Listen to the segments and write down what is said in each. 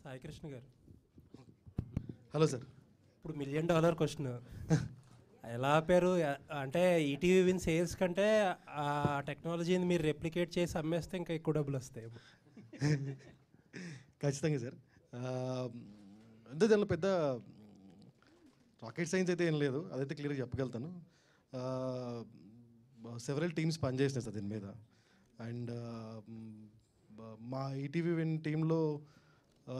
Hi Krishna గారు. Hello sir. ఇప్పుడు $1 million question ఎలా ఆపారు? అంటే ఈటీవీ విన్ సేల్స్ కంటే ఆ టెక్నాలజీని మీరు రెప్లికేట్ చేసి అమ్మేస్తే ఇంకా ఎక్కువ డబ్బులు వస్తాయి. ఖచ్చితంగా సార్. అంటే దానిలో పెద్ద రాకెట్ సైన్స్ అయితే ఏం లేదు, అదైతే క్లియర్గా చెప్పగలుగుతాను. సెవరల్ టీమ్స్ పనిచేసినాయి సార్ దీని మీద. అండ్ మా ఈటీవీ విన్ టీంలో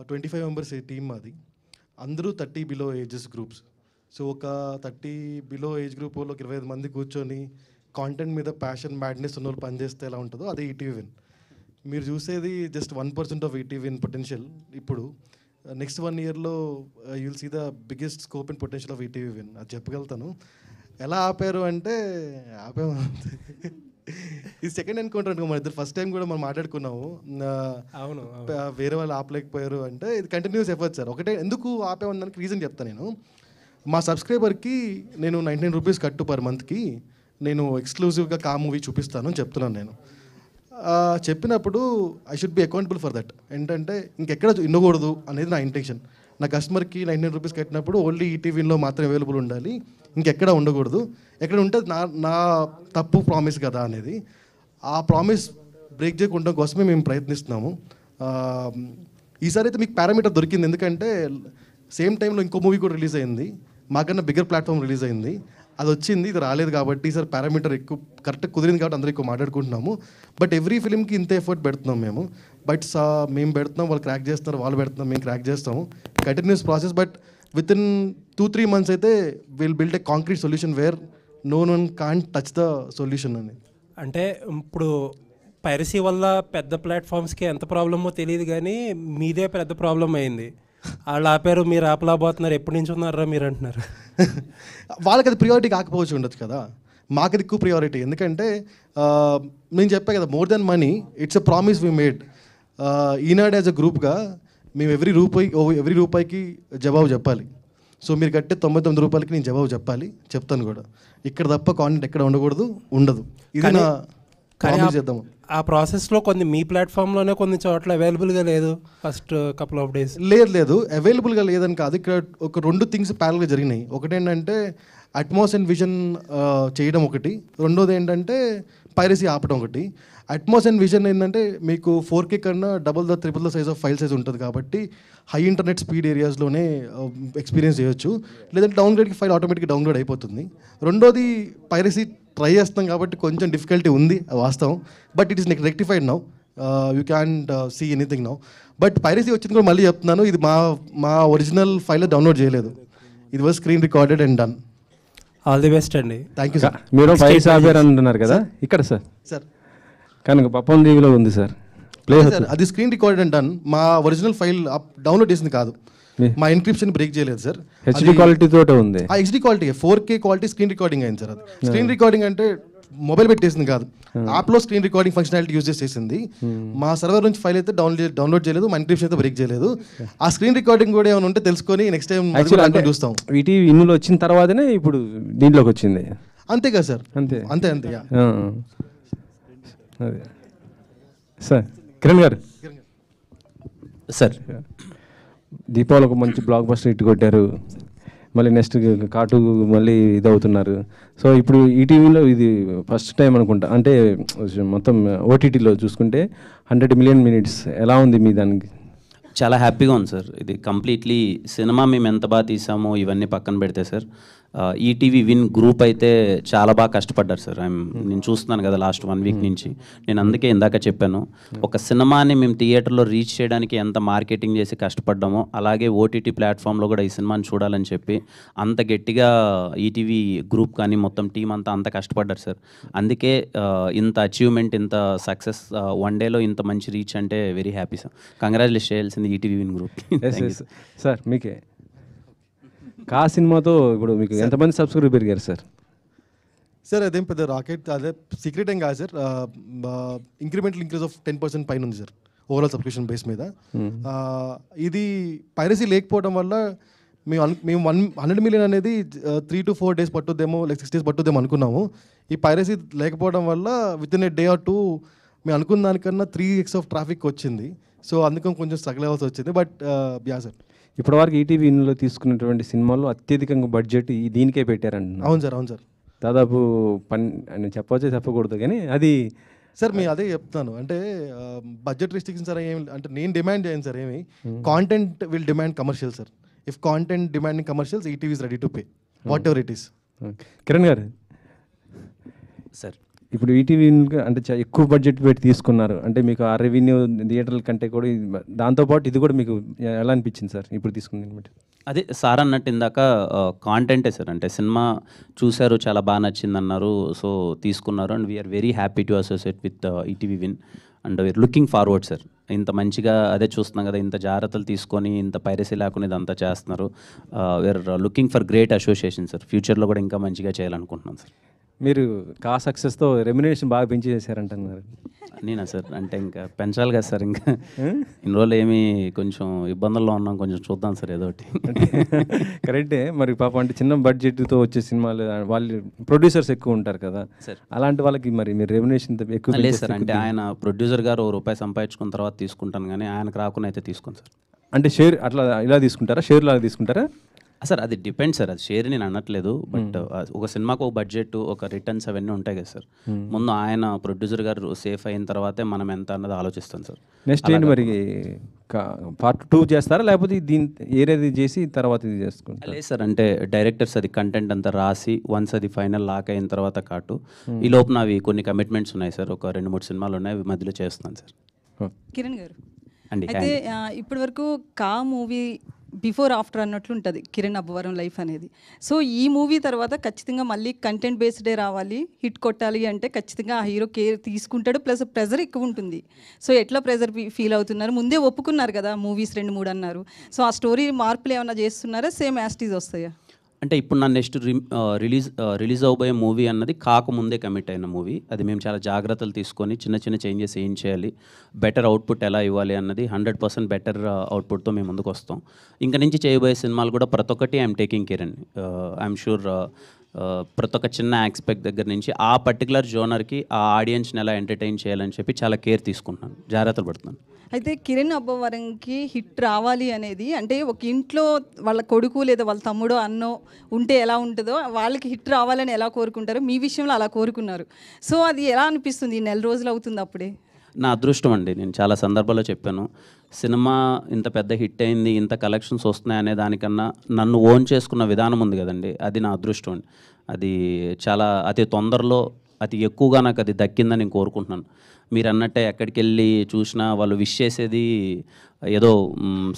25 మెంబర్స్ టీమ్ మాది. అందరూ 30 బిలో ఏజెస్ గ్రూప్స్. సో ఒక 30 బిలో ఏజ్ గ్రూప్ వాళ్ళు 25 మంది కూర్చొని కాంటెంట్ మీద ప్యాషన్ మ్యాడ్నెస్ ఉన్న వాళ్ళు పనిచేస్తే ఎలా ఉంటుందో అదే ఈటీవీ విన్. మీరు చూసేది just 1% of ETV Win potential. ఇప్పుడు నెక్స్ట్ 1 ఇయర్లో you will see the biggest scope and potential of ETV Win. అది చెప్పగలుగుతాను. ఎలా ఆపారు అంటే ఆపాము. ఇది సెకండ్ ఎన్కౌంటర్ అనుకో, మన ఇద్దరు ఫస్ట్ టైం కూడా మనం మాట్లాడుకున్నాము. అవును, వేరే వాళ్ళు ఆపలేకపోయారు అంటే ఇది కంటిన్యూస్ ఎఫర్ట్ సార్. ఒకటే ఎందుకు ఆపేమన్నానికి రీజన్ చెప్తాను నేను. మా సబ్స్క్రైబర్కి నేను 99 రూపీస్ కట్టు పర్ మంత్కి నేను ఎక్స్క్లూజివ్గా కా మూవీ చూపిస్తాను అని చెప్తున్నాను నేను. చెప్పినప్పుడు I should be accountable for that. ఏంటంటే ఇంకెక్కడ ఉండకూడదు అనేది నా ఇంటెన్షన్. నా కస్టమర్కి 99 రూపీస్ కట్టినప్పుడు ఓన్లీ ఈటీవీలో మాత్రమే అవైలబుల్ ఉండాలి, ఇంకెక్కడ ఉండకూడదు. ఎక్కడ ఉంటే నా తప్పు ప్రామిస్ కదా అనేది. ఆ ప్రామిస్ బ్రేక్ చేయకుండా కోసమే మేము ప్రయత్నిస్తున్నాము. ఈసారి అయితే మీకు పారామీటర్ దొరికింది, ఎందుకంటే సేమ్ టైంలో ఇంకో మూవీ కూడా రిలీజ్ అయింది, మాకన్నా బిగ్గర్ ప్లాట్ఫామ్ రిలీజ్ అయింది. అది వచ్చింది, ఇది రాలేదు కాబట్టి ఈసారి పారామీటర్ ఎక్కువ కరెక్ట్గా కుదిరింది కాబట్టి అందరూ ఎక్కువ మాట్లాడుకుంటున్నాము. బట్ ఎవ్రీ ఫిలింకి ఇంత ఎఫర్ట్ పెడుతున్నాం మేము. బట్ మేము పెడుతున్నాం, వాళ్ళు క్రాక్ చేస్తున్నారు, వాళ్ళు పెడుతున్నాం, మేము క్రాక్ చేస్తాము. Continuous process. But within 2-3 months అయితే will build a concrete solution where no one can't touch the solution అని. అంటే ఇప్పుడు పైరసీ వల్ల పెద్ద ప్లాట్ఫామ్స్కి ఎంత ప్రాబ్లమో తెలియదు, కానీ మీదే పెద్ద ప్రాబ్లం అయింది. వాళ్ళు ఆపారు, మీరు ఆపలేకపోతున్నారు, ఎప్పటి నుంచి ఉన్నారా మీరు అంటున్నారు. వాళ్ళకి అది ప్రియారిటీ కాకపోవచ్చు ఉండొచ్చు కదా, మాకు అది ఎక్కువ ప్రియారిటీ. ఎందుకంటే నేను చెప్పా కదా, more than money it's a promise we made. Eenadu as a గ్రూప్గా మేము ఎవ్రీ రూపాయికి జవాబు చెప్పాలి. సో మీరు కట్టే 99 రూపాయలకి నేను జవాబు చెప్తాను కూడా. ఇక్కడ తప్ప కాంటెంట్ ఎక్కడ ఉండకూడదు, ఉండదు. ఇది నా ప్రామిస్ చేద్దాము. ఆ ప్రాసెస్లో కొన్ని మీ ప్లాట్ఫామ్లోనే కొన్ని చోట్ల అవైలబుల్గా లేదు ఫస్ట్ కపుల్ ఆఫ్ డేస్. లేదు అవైలబుల్గా లేదని కాదు, ఇక్కడ ఒక 2 థింగ్స్ ప్యారల్గా జరిగినాయి. ఒకటేంటంటే అట్మాస్ అండ్ విజన్ చేయడం ఒకటి, రెండోది ఏంటంటే పైరసీ ఆపడం ఒకటి. అట్మాస్ అండ్ విజన్ ఏంటంటే మీకు 4K కన్నా triple the size of file size ఉంటుంది కాబట్టి హై ఇంటర్నెట్ స్పీడ్ ఏరియాస్లోనే ఎక్స్పీరియన్స్ చేయొచ్చు, లేదంటే డౌన్గ్రేడ్కి ఫైల్ ఆటోమేటిక్గా డౌన్లోడ్ అయిపోతుంది. రెండోది పైరసీ ట్రై చేస్తాం కాబట్టి కొంచెం డిఫికల్టీ ఉంది, వాస్తవం. But it is rectified now, you can't see anything now. But piracy వచ్చింది కూడా మళ్ళీ చెప్తున్నాను, ఇది మా ఒరిజినల్ ఫైల్ డౌన్లోడ్ చేయలేదు, ఇది was screen recorded and done. All the best అండి. Thank you sir. మీరు పైసా ఆపారు అంటున్నారు కదా, ఇక్కడ సార్ కనుక పప్పం దీవిలో ఉంది సార్, సార్ అది స్క్రీన్ రికార్డెడ్ అండ్ డన్. మా ఒరిజినల్ ఫైల్ డౌన్లోడ్ చేసింది కాదు, మా ఎన్క్రిప్షన్ బ్రేక్ చేయలేదు సార్. హెచ్డి క్వాలిటీ తోటే ఉంది. ఆ HD quality 4K quality screen recording అయింది సార్. అది స్క్రీన్ రికార్డింగ్ అంటే మొబైల్ పెట్టేసింది కాదు, యాప్లో స్క్రీన్ రికార్డింగ్ ఫంక్షనాలిటీ యూజ్ చేసేసింది. మా సర్వర్ నుంచి ఫైల్ అయితే డౌన్లోడ్ చేయలేదు, మా ఎన్క్రిప్షన్ అయితే బ్రేక్ చేయలేదు. ఆ స్క్రీన్ రికార్డింగ్ కూడా ఏమైనా ఉంటే తెలుసుకొని నెక్స్ట్ టైం చూస్తాం. ఈటీవీ ఇన్నులు వచ్చిన తర్వాతనే ఇప్పుడు దీంట్లోకి వచ్చింది, అంతే కదా సార్? అంతే. అదే సార్. కిరణ్ గారు సార్, దీపావళి ఒక మంచి బ్లాక్ బస్టర్ హిట్ కొట్టారు, మళ్ళీ నెక్స్ట్ కాటు మళ్ళీ ఇది అవుతున్నారు. సో ఇప్పుడు ఈటీవీలో ఇది ఫస్ట్ టైం అనుకుంటా, అంటే మొత్తం ఓటీటీలో చూసుకుంటే 100 మిలియన్ మినిట్స్. ఎలా ఉంది మీ దానికి? చాలా హ్యాపీగా ఉంది సార్. ఇది కంప్లీట్లీ సినిమా మేము ఎంత బాగా తీసామో ఇవన్నీ పక్కన పెడితే సార్, ఈటీవీ విన్ గ్రూప్ అయితే చాలా బాగా కష్టపడ్డారు సార్. నేను చూస్తున్నాను కదా లాస్ట్ 1 వీక్ నుంచి. నేను అందుకే ఇందాక చెప్పాను, ఒక సినిమాని మేము థియేటర్లో రీచ్ చేయడానికి ఎంత మార్కెటింగ్ చేసి కష్టపడ్డామో, అలాగే ఓటీటీ ప్లాట్ఫామ్లో కూడా ఈ సినిమాని చూడాలని చెప్పి అంత గట్టిగా ఈటీవీ గ్రూప్ కానీ మొత్తం టీం అంత కష్టపడ్డారు సార్. అందుకే ఇంత అచీవ్మెంట్, ఇంత సక్సెస్, 1 డేలో ఇంత మంచి రీచ్ అంటే వెరీ హ్యాపీ సార్. కంగ్రాచులేట్ చేయాల్సింది ఈటీవీ విన్ గ్రూప్. సార్ మీకే కా సినిమాతో ఇప్పుడు మీకు ఎంతమంది సబ్స్క్రైబర్ పెరిగారు సార్? సార్ అదేం పెద్ద రాకెట్, అదే సీక్రెట్ ఏం కాదు సార్. ఇంక్రిమెంటల్ ఇంక్రీజ్ ఆఫ్ 10% పైన ఉంది సార్ ఓవరాల్ సబ్స్క్రిప్షన్ బేస్ మీద. ఇది పైరసీ లేకపోవడం వల్ల మేము 100 మిలియన్ అనేది 3 to 4 days పట్టుద్దేమో, లైక్ 6 days పట్టుద్దేమో అనుకున్నాము. ఈ పైరసీ లేకపోవడం వల్ల with in a day or 2 మేము అనుకున్న దానికన్నా 3x ఆఫ్ ట్రాఫిక్ వచ్చింది. సో అందుకని కొంచెం స్ట్రగుల్ అవ్వాల్సి వచ్చింది. But yeah sir. ఇప్పటివరకు ఈటీవీలో తీసుకున్నటువంటి సినిమాల్లో అత్యధికంగా బడ్జెట్ దీనికే పెట్టారంటున్నారు. అవును సార్, అవును సార్. దాదాపు అని చెప్పవచ్చో చెప్పకూడదు కానీ అది సార్ మీ అదే చెప్తాను. అంటే బడ్జెట్ రిస్ట్రిక్షన్స్ సార్ ఏమి అంటే నేను డిమాండ్ చేయను సార్ ఏమి. Content will demand commercial sir. If content demanding commercials, ETV is ready to pay what ever it is. Kiran గారు సార్, ఇప్పుడు ఈటీవీ అంటే ఎక్కువ బడ్జెట్ పెట్టి తీసుకున్నారు అంటే మీకు ఆ రెవెన్యూ థియేటర్ల కంటే కూడా దాంతోపాటు ఇది కూడా మీకు ఎలా అనిపించింది సార్ ఇప్పుడు తీసుకుంది బట్టి? అదే సార్ అన్నట్టు ఇందాక కాంటెంటే సార్. అంటే సినిమా చూశారు, చాలా బాగా నచ్చింది అన్నారు, సో తీసుకున్నారు. And we're very happy to associate with ETV Win and we're looking forward sir. ఇంత మంచిగా అదే చూస్తున్నాం కదా, ఇంత జాగ్రత్తలు తీసుకొని ఇంత పైరసీ లేకుండా ఇదంతా చేస్తున్నారు. We're looking for great association sir. ఫ్యూచర్లో కూడా ఇంకా మంచిగా చేయాలనుకుంటున్నాం సార్. మీరు సక్సెస్తో రెమ్యునరేషన్ బాగా పెంచి చేశారంటున్నారు. నేనా సార్? అంటే ఇంకా పెంచాలి కదా సార్. ఇంకా ఇన్ని రోజులు ఏమి కొంచెం ఇబ్బందుల్లో ఉన్నాం, కొంచెం చూద్దాం సార్ ఏదో ఒకటి. కరెక్టే. మరి పాపం అంటే చిన్న బడ్జెట్తో వచ్చే సినిమాలు వాళ్ళు ప్రొడ్యూసర్స్ ఎక్కువ ఉంటారు కదా సార్, అలాంటి వాళ్ళకి మరి మీరు రెమ్యునరేషన్ ఎక్కువ లేదు సార్. అంటే ఆయన ప్రొడ్యూసర్ గారు రూపాయి సంపాదించుకున్న తర్వాత తీసుకుంటాను, కానీ ఆయనకు రాకుండా అయితే తీసుకోను సార్. అంటే షేర్ అట్లా ఇలా తీసుకుంటారా, షేర్ లాగా తీసుకుంటారా? సార్ అది డిపెండ్ సార్. అది షేర్ నేను అనట్లేదు. బట్ ఒక సినిమాకు ఒక బడ్జెట్, ఒక రిటర్న్స్ అవన్నీ ఉంటాయి కదా సార్. ముందు ఆయన ప్రొడ్యూసర్ గారు సేఫ్ అయిన తర్వాతే మనం ఎంత అన్నది ఆలోచిస్తాం సార్. నెక్స్ట్ ఏంటి మరి, పార్ట్ 2 చేస్తారా లేకపోతే దీని ఏరేది చేసి తర్వాత ఇది చేసుకుంటారా? లేదు సార్, అంటే డైరెక్టర్స్ అది కంటెంట్ అంతా రాసి వన్స్ అది ఫైనల్ లాక్ అయిన తర్వాత కాటు ఈ లోపు అవి కొన్ని కమిట్మెంట్స్ ఉన్నాయి సార్. ఒక 2-3 సినిమాలు ఉన్నాయి, అవి మధ్యలో చేస్తున్నాను సార్. కిరణ్ గారు అండి అయితే ఇప్పటి వరకు కా మూవీ బిఫోర్ ఆఫ్టర్ అన్నట్లు ఉంటుంది కిరణ్ అబ్బవరం లైఫ్ అనేది. సో ఈ మూవీ తర్వాత ఖచ్చితంగా మళ్ళీ కంటెంట్ బేస్డే రావాలి, హిట్ కొట్టాలి అంటే ఖచ్చితంగా ఆ హీరో కేర్ తీసుకుంటాడు, ప్లస్ ప్రెజర్ ఎక్కువ ఉంటుంది. సో ఎట్లా ప్రెజర్ ఫీల్ అవుతున్నారు? ముందే ఒప్పుకున్నారు కదా మూవీస్ 2-3 అన్నారు. సో ఆ స్టోరీ మార్పులు ఏమైనా చేస్తున్నారా, సేమ్ యాస్టీజ్ వస్తాయా? అంటే ఇప్పుడు నా నెక్స్ట్ రిలీజ్ అవబోయే మూవీ అన్నది కాకముందే కమిట్ అయిన మూవీ. అది మేము చాలా జాగ్రత్తలు తీసుకొని చిన్న చిన్న చేంజెస్ ఏం చేయాలి, బెటర్ అవుట్పుట్ ఎలా ఇవ్వాలి అన్నది 100% బెటర్ అవుట్పుట్తో మేము ముందుకు వస్తాం. ఇంకా నుంచి చేయబోయే సినిమాలు కూడా ప్రతి ఒక్కటి ఐఎమ్ టేకింగ్ కేర్ అండి. ఐఎమ్ షూర్ ప్రతి ఒక్క చిన్న ఆస్పెక్ట్ దగ్గర నుంచి ఆ పర్టికులర్ జోనర్కి ఆ ఆడియన్స్ని ఎలా ఎంటర్టైన్ చేయాలని చెప్పి చాలా కేర్ తీసుకుంటున్నాను, జాగ్రత్తలు పడుతున్నాను. అయితే కిరణ్ అబ్బవరంకి హిట్ రావాలి అనేది అంటే ఒక ఇంట్లో వాళ్ళ కొడుకు లేదా వాళ్ళ తమ్ముడో అన్నో ఉంటే ఎలా ఉంటుందో వాళ్ళకి హిట్ రావాలని ఎలా కోరుకుంటారో మీ విషయంలో అలా కోరుకున్నారు. సో అది ఎలా అనిపిస్తుంది? ఈ 4 రోజులు అవుతుంది అప్పుడే. నా అదృష్టం అండి. నేను చాలా సందర్భాల్లో చెప్పాను, సినిమా ఇంత పెద్ద హిట్ అయింది, ఇంత కలెక్షన్స్ వస్తున్నాయి అనే దానికన్నా నన్ను ఓన్ చేసుకున్న విధానం ఉంది కదండి, అది నా అదృష్టం అండి. అది చాలా అతి తొందరలో అతి ఎక్కువగా నాకు అది దక్కిందని నేను కోరుకుంటున్నాను. మీరు అన్నట్టే ఎక్కడికి వెళ్ళి చూసినా వాళ్ళు విష్ చేసేది ఏదో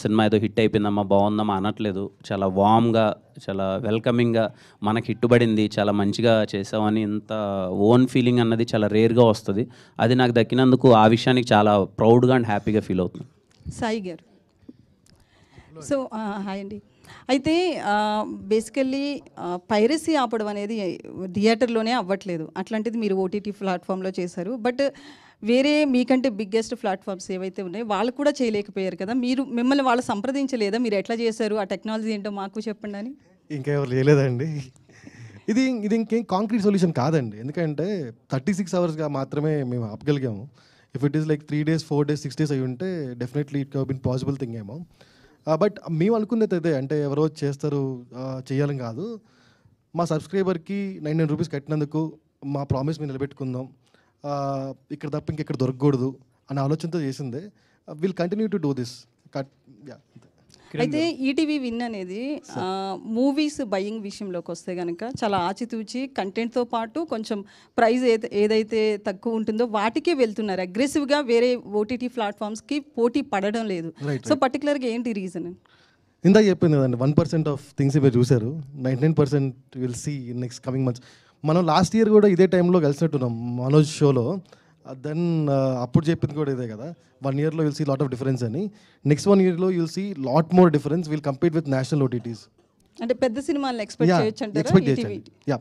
సినిమా ఏదో హిట్ అయిపోయిందమ్మా బాగుందమ్మా అనట్లేదు. చాలా వామ్గా, చాలా వెల్కమింగ్గా మనకి హిట్టుబడింది, చాలా మంచిగా చేసామని ఇంత ఓన్ ఫీలింగ్ అన్నది చాలా రేర్గా వస్తుంది. అది నాకు దక్కినందుకు ఆ విషయానికి చాలా ప్రౌడ్గా అండ్ హ్యాపీగా ఫీల్ అవుతున్నాను. సాయి గారు సో హాయ్ అండి. అయితే బేసికల్లీ పైరసీ ఆపడం అనేది థియేటర్లోనే అవ్వట్లేదు, అట్లాంటిది మీరు ఓటీటీ ప్లాట్ఫామ్లో చేశారు. బట్ వేరే మీకంటే బిగ్గెస్ట్ ప్లాట్ఫామ్స్ ఏవైతే ఉన్నాయో వాళ్ళు కూడా చేయలేకపోయారు కదా, మిమ్మల్ని వాళ్ళు సంప్రదించలేదా? మీరు ఎట్లా చేశారు, ఆ టెక్నాలజీ ఏంటో మాకు చెప్పండి అని. ఇంకా ఎవరు చేయలేదండి. ఇది ఇంకేం కాంక్రీట్ సొల్యూషన్ కాదండి. ఎందుకంటే 36 అవర్స్గా మాత్రమే మేము ఆపగలిగాము. If it is like 3 days 4 days 6 days అయి ఉంటే definitely it been possible thing ఏమో. బట్ మేము అనుకునేది అయితే అంటే ఎవరో చేస్తారు చేయాలని కాదు. మా సబ్స్క్రైబర్కి 99 రూపీస్ కట్టినందుకు మా ప్రామిస్ మేము నిలబెట్టుకుందాం, ఇక్కడ తప్ప ఇంకెక్కడ దొరకకూడదు అనే ఆలోచనతో చేసిందే. Will continue to do this. అయితే ఈటీవీ విన్ అనేది మూవీస్ బయింగ్ విషయంలోకి వస్తే కనుక చాలా ఆచితూచి కంటెంట్తో పాటు కొంచెం ప్రైస్ ఏదైతే తక్కువ ఉంటుందో వాటికే వెళ్తున్నారు అగ్రెసివ్గా, వేరే ఓటీటీ ప్లాట్ఫామ్స్కి పోటీ పడడం లేదు. సో పర్టికులర్గా ఏంటి రీజన్? ఇందాక చెప్పింది కదండి, 1% ఆఫ్ థింగ్స్ మీరు చూశారు, 99% will see in next coming months. మనం లాస్ట్ ఇయర్ కూడా ఇదే టైంలో కలిసినట్టున్నాం మనోజ్ షోలో. దెన్ అప్పుడు చెప్పింది కూడా ఇదే కదా, 1 yearలో will see lot of difference అని. నెక్స్ట్ 1 yearలో will see lot more difference. Will compete with national OTTs. అంటే పెద్ద సినిమాలను ఎక్స్పెక్ట్ చేయొచ్చు అంటారా?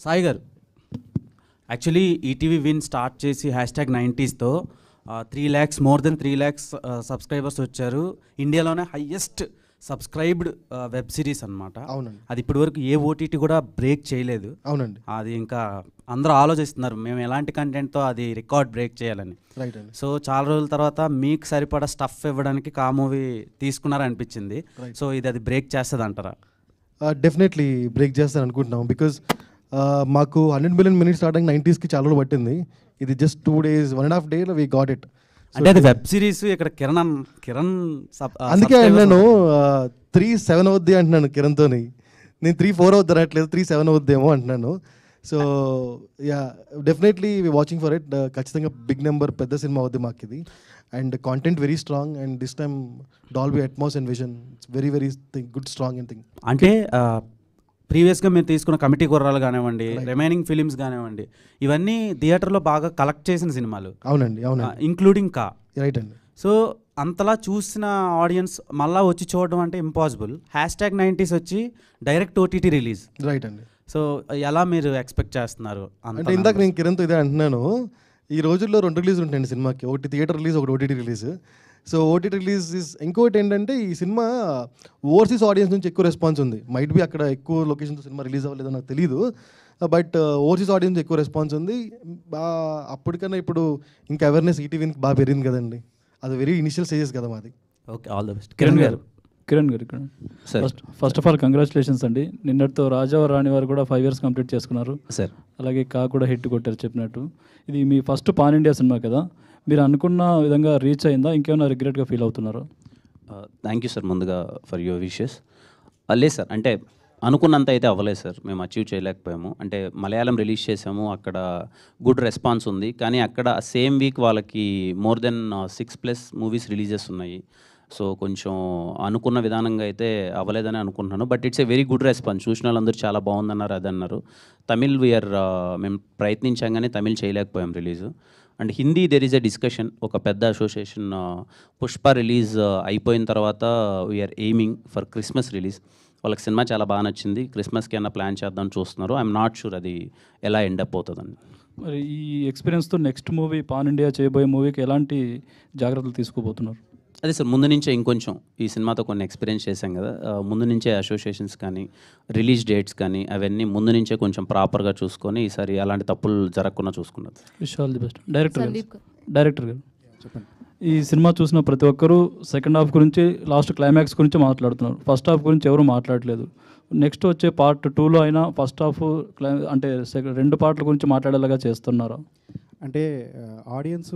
సాయి గారు యాక్చువల్లీ ఈటీవీ విన్ స్టార్ట్ చేసి #90sతో 3 lakhs more than 3 lakhs subscribers వచ్చారు. ఇండియాలోనే హైయెస్ట్ సబ్స్క్రైబ్డ్ వెబ్ సిరీస్ అనమాట. అవునండి. అది ఇప్పటివరకు ఏ ఓటీటీ కూడా బ్రేక్ చేయలేదు. అవునండి. అది ఇంకా అందరూ ఆలోచిస్తున్నారు మేము ఎలాంటి కంటెంట్తో అది రికార్డ్ బ్రేక్ చేయాలని. రైట్ అండి. సో చాలా రోజుల తర్వాత మీకు సరిపడా స్టఫ్ ఇవ్వడానికి కా మూవీ తీసుకున్నారనిపించింది. సో ఇది అది బ్రేక్ చేస్తుంది అంటారా? డెఫినెట్లీ బ్రేక్ చేస్తాను అనుకుంటున్నాం. బికాజ్ మాకు 100 మిలియన్ మినిట్స్ స్టార్టింగ్ 90స్కి చాలా రోజులు పట్టింది. ఇది just 2 days 1.5 days we got it. అంటే అది వెబ్ సిరీస్. ఇక్కడ కిరణ్ అందుకే నేను 3-7 అవుద్ది అంటున్నాను కిరణ్తోని. నేను 3-4 అవుద్ది రావట్లేదు, 3-7 అవుద్దేమో అంటున్నాను. So yeah definitely watching for it. ఖచ్చితంగా బిగ్ నెంబర్, పెద్ద సినిమా అవుద్ది మాకు ఇది. And content very strong and this time Dolby Atmos and vision it's very very good strong and thing. అంటే ప్రీవియస్గా మీరు తీసుకున్న కమిటీ గుర్రాలు కానివ్వండి, రిమైనింగ్ ఫిలిమ్స్ కానివ్వండి, ఇవన్నీ థియేటర్లో బాగా కలెక్ట్ చేసిన సినిమాలు. అవునండి. అవునండి. ఇంక్లూడింగ్ కా. రైట్ అండి. సో అంతలా చూసిన ఆడియన్స్ మళ్ళీ వచ్చి చూడడం అంటే ఇంపాసిబుల్. #90s వచ్చి డైరెక్ట్ ఓటీటీ రిలీజ్. రైట్ అండి. సో ఎలా మీరు ఎక్స్పెక్ట్ చేస్తున్నారు? అంటే ఇందాక నేను కిరణ్తో ఇదే అంటున్నాను, ఈ రోజుల్లో 2 రిలీజ్ ఉంటాయండి సినిమాకి. ఒకటి థియేటర్ రిలీజ్, ఒకటి OTT release. So OTT release ఇంకోటి ఏంటంటే ఈ సినిమా ఓవర్సీస్ ఆడియన్స్ నుంచి ఎక్కువ రెస్పాన్స్ ఉంది. మైట్ బి అక్కడ ఎక్కువ లొకేషన్తో సినిమా రిలీజ్ అవ్వలేదో నాకు తెలియదు, బట్ ఓవర్సీస్ ఆడియన్స్ ఎక్కువ రెస్పాన్స్ ఉంది. అప్పటికన్నా ఇప్పుడు ఇంకా అవేర్నెస్ ఈటీవీకి బాగా పెరిగింది కదండి. అది వెరీ ఇనిషియల్ స్టేజెస్ కదా మాది. Okay, all the best. Kiran గారు ఇక్కడ ఫస్ట్ ఆఫ్ ఆల్ కంగ్రాచులేషన్స్ అండి. నిన్నటితో రాజా రాణి వారు కూడా 5 years కంప్లీట్ చేసుకున్నారు సార్. అలాగే కా కూడా హిట్ కొట్టారు చెప్పినట్టు. ఇది మీ ఫస్ట్ పాన్ ఇండియా సినిమా కదా, మీరు అనుకున్న విధంగా రీచ్ అయిందా? ఇంకేమైనా రిగ్రెట్గా ఫీల్ అవుతున్నారా? థ్యాంక్ యూ సార్ ముందుగా ఫర్ యువర్ విషెస్. లేదు సార్, అంటే అనుకున్నంత అయితే అవ్వలేదు సార్, మేము అచీవ్ చేయలేకపోయాము. అంటే మలయాళం రిలీజ్ చేసాము, అక్కడ గుడ్ రెస్పాన్స్ ఉంది, కానీ అక్కడ సేమ్ వీక్ వాళ్ళకి మోర్ దెన్ 6+ మూవీస్ రిలీజెస్ ఉన్నాయి. సో కొంచెం అనుకున్న విధానంగా అయితే అవ్వలేదని అనుకుంటున్నాను. But it's a very good response. చూసిన వాళ్ళందరూ చాలా బాగుందన్నారు, అదన్నారు. తమిళ్ మేము ప్రయత్నించాం కానీ తమిళ్ చేయలేకపోయాం release. And Hindi there is a discussion. ఒక పెద్ద అసోసియేషన్ పుష్ప రిలీజ్ అయిపోయిన తర్వాత we're aiming for Christmas release. వాళ్ళకి సినిమా చాలా బాగా నచ్చింది, క్రిస్మస్కి ఏమైనా ప్లాన్ చేద్దాం చూస్తున్నారు. ఐఎమ్ నాట్ షూర్ అది ఎలా ఎండ్ అప్ అవుతుందని. మరి ఈ ఎక్స్పీరియన్స్తో నెక్స్ట్ మూవీ పాన్ ఇండియా చేయబోయే మూవీకి ఎలాంటి జాగ్రత్తలు తీసుకోబోతున్నారు? అదే సార్, ముందు నుంచే ఇంకొంచెం ఈ సినిమాతో కొన్ని ఎక్స్పీరియన్స్ చేశాం కదా, ముందు నుంచే అసోసియేషన్స్ కానీ రిలీజ్ డేట్స్ కానీ అవన్నీ ముందు నుంచే కొంచెం ప్రాపర్గా చూసుకొని ఈసారి అలాంటి తప్పులు జరగకుండా చూసుకున్నది. Wish all the best. Director గారు చెప్పండి. ఈ సినిమా చూసిన ప్రతి ఒక్కరూ సెకండ్ హాఫ్ గురించి, లాస్ట్ క్లైమాక్స్ గురించి మాట్లాడుతున్నారు. ఫస్ట్ హాఫ్ గురించి ఎవరు మాట్లాడలేదు. నెక్స్ట్ వచ్చే పార్ట్ 2లో అయినా ఫస్ట్ హాఫ్ అంటే 2 పార్ట్ల గురించి మాట్లాడేలాగా చేస్తున్నారా? అంటే ఆడియన్స్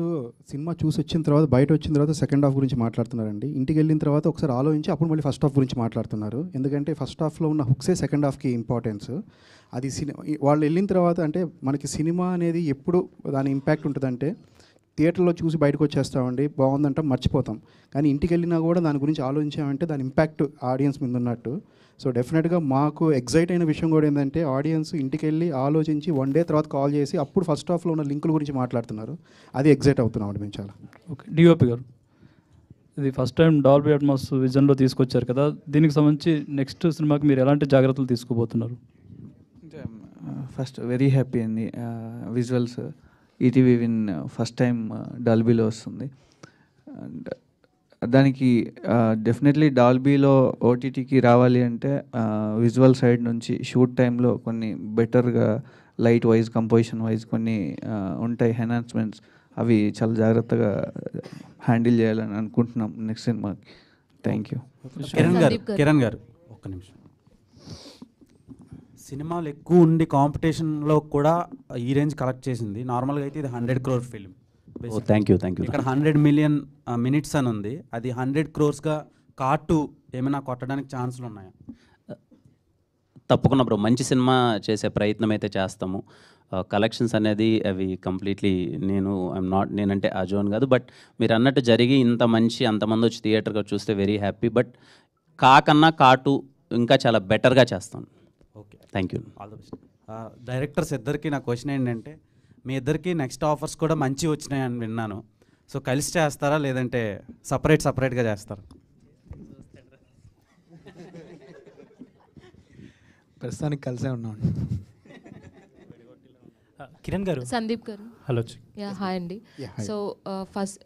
సినిమా చూసి వచ్చిన తర్వాత, బయట వచ్చిన తర్వాత సెకండ్ హాఫ్ గురించి మాట్లాడుతున్నారండి. ఇంటికి వెళ్ళిన తర్వాత ఒకసారి ఆలోచించి అప్పుడు మళ్ళీ ఫస్ట్ హాఫ్ గురించి మాట్లాడుతున్నారు. ఎందుకంటే ఫస్ట్ హాఫ్లో ఉన్న హుక్సే సెకండ్ హాఫ్కి ఇంపార్టెన్స్. అది వాళ్ళు వెళ్ళిన తర్వాత, అంటే మనకి సినిమా అనేది ఎప్పుడు దాని ఇంపాక్ట్ ఉంటుందంటే థియేటర్లో చూసి బయటకు వచ్చేస్తామండి, బాగుందంటాం, మర్చిపోతాం. కానీ ఇంటికి వెళ్ళినా కూడా దాని గురించి ఆలోచించామంటే దాని ఇంపాక్ట్ ఆడియన్స్ మీద ఉన్నట్టు. సో డెఫినెట్గా మాకు ఎగ్జైట్ అయిన విషయం కూడా ఏంటంటే ఆడియన్స్ ఇంటికి వెళ్ళి ఆలోచించి 1 day తర్వాత కాల్ చేసి అప్పుడు ఫస్ట్ హాఫ్లో ఉన్న లింకుల గురించి మాట్లాడుతున్నారు. అది ఎగ్జైట్ అవుతున్నాం మేము చాలా. ఓకే, డిఓపి గారు, ఇది ఫస్ట్ టైం డాల్బీ అట్మాస్ విజన్లో తీసుకొచ్చారు కదా, దీనికి సంబంధించి నెక్స్ట్ సినిమాకి మీరు ఎలాంటి జాగ్రత్తలు తీసుకోబోతున్నారు? ఫస్ట్ వెరీ హ్యాపీ అండి. Visuals ETV win first time డాల్బీలో వస్తుంది. అండ్ దానికి డెఫినెట్లీ డాల్బీలో ఓటీటీకి రావాలి అంటే విజువల్ సైడ్ నుంచి షూట్ టైంలో కొన్ని బెటర్గా లైట్ వైజ్, కంపోజిషన్ వైజ్ కొన్ని ఉంటాయి ఎన్హాన్స్మెంట్స్. అవి చాలా జాగ్రత్తగా హ్యాండిల్ చేయాలని అనుకుంటున్నాం నెక్స్ట్ సినిమాకి. Thank you. కిరణ్ గారు ఒక్క నిమిషం. సినిమాలు ఎక్కువ ఉండి కాంపిటీషన్లో కూడా ఈ రేంజ్ కలెక్ట్ చేసింది. నార్మల్గా అయితే ఇది 100 crore ఫిలిం. Thank you. ఇక్కడ 100 million minutes అని ఉంది. అది 100 crores కార్టు ఏమైనా కొట్టడానికి ఛాన్సులు ఉన్నాయా? తప్పకుండా బ్రో, మంచి సినిమా చేసే ప్రయత్నం అయితే చేస్తాము. కలెక్షన్స్ అనేది అవి కంప్లీట్లీ నేనంటే ఆ జోన్ కాదు. బట్ మీరు అన్నట్టు జరిగి ఇంత మంచి అంతమంది వచ్చి థియేటర్గా చూస్తే వెరీ హ్యాపీ. బట్ కాకన్నా కాటు ఇంకా చాలా బెటర్గా చేస్తాను. Okay, thank you. All the best. Directors ఇద్దరికి నా క్వశ్చన్ ఏంటంటే, మీ ఇద్దరికి నెక్స్ట్ ఆఫర్స్ కూడా మంచి వచ్చినాయని విన్నాను. సో కలిసి చేస్తారా లేదంటే సపరేట్గా చేస్తారా? ప్రస్తుతానికి కలిసే ఉన్నాం. కిరణ్ గారు, సందీప్ గారు, హలో. యా హాయ్ అండి. సో ఫస్ట్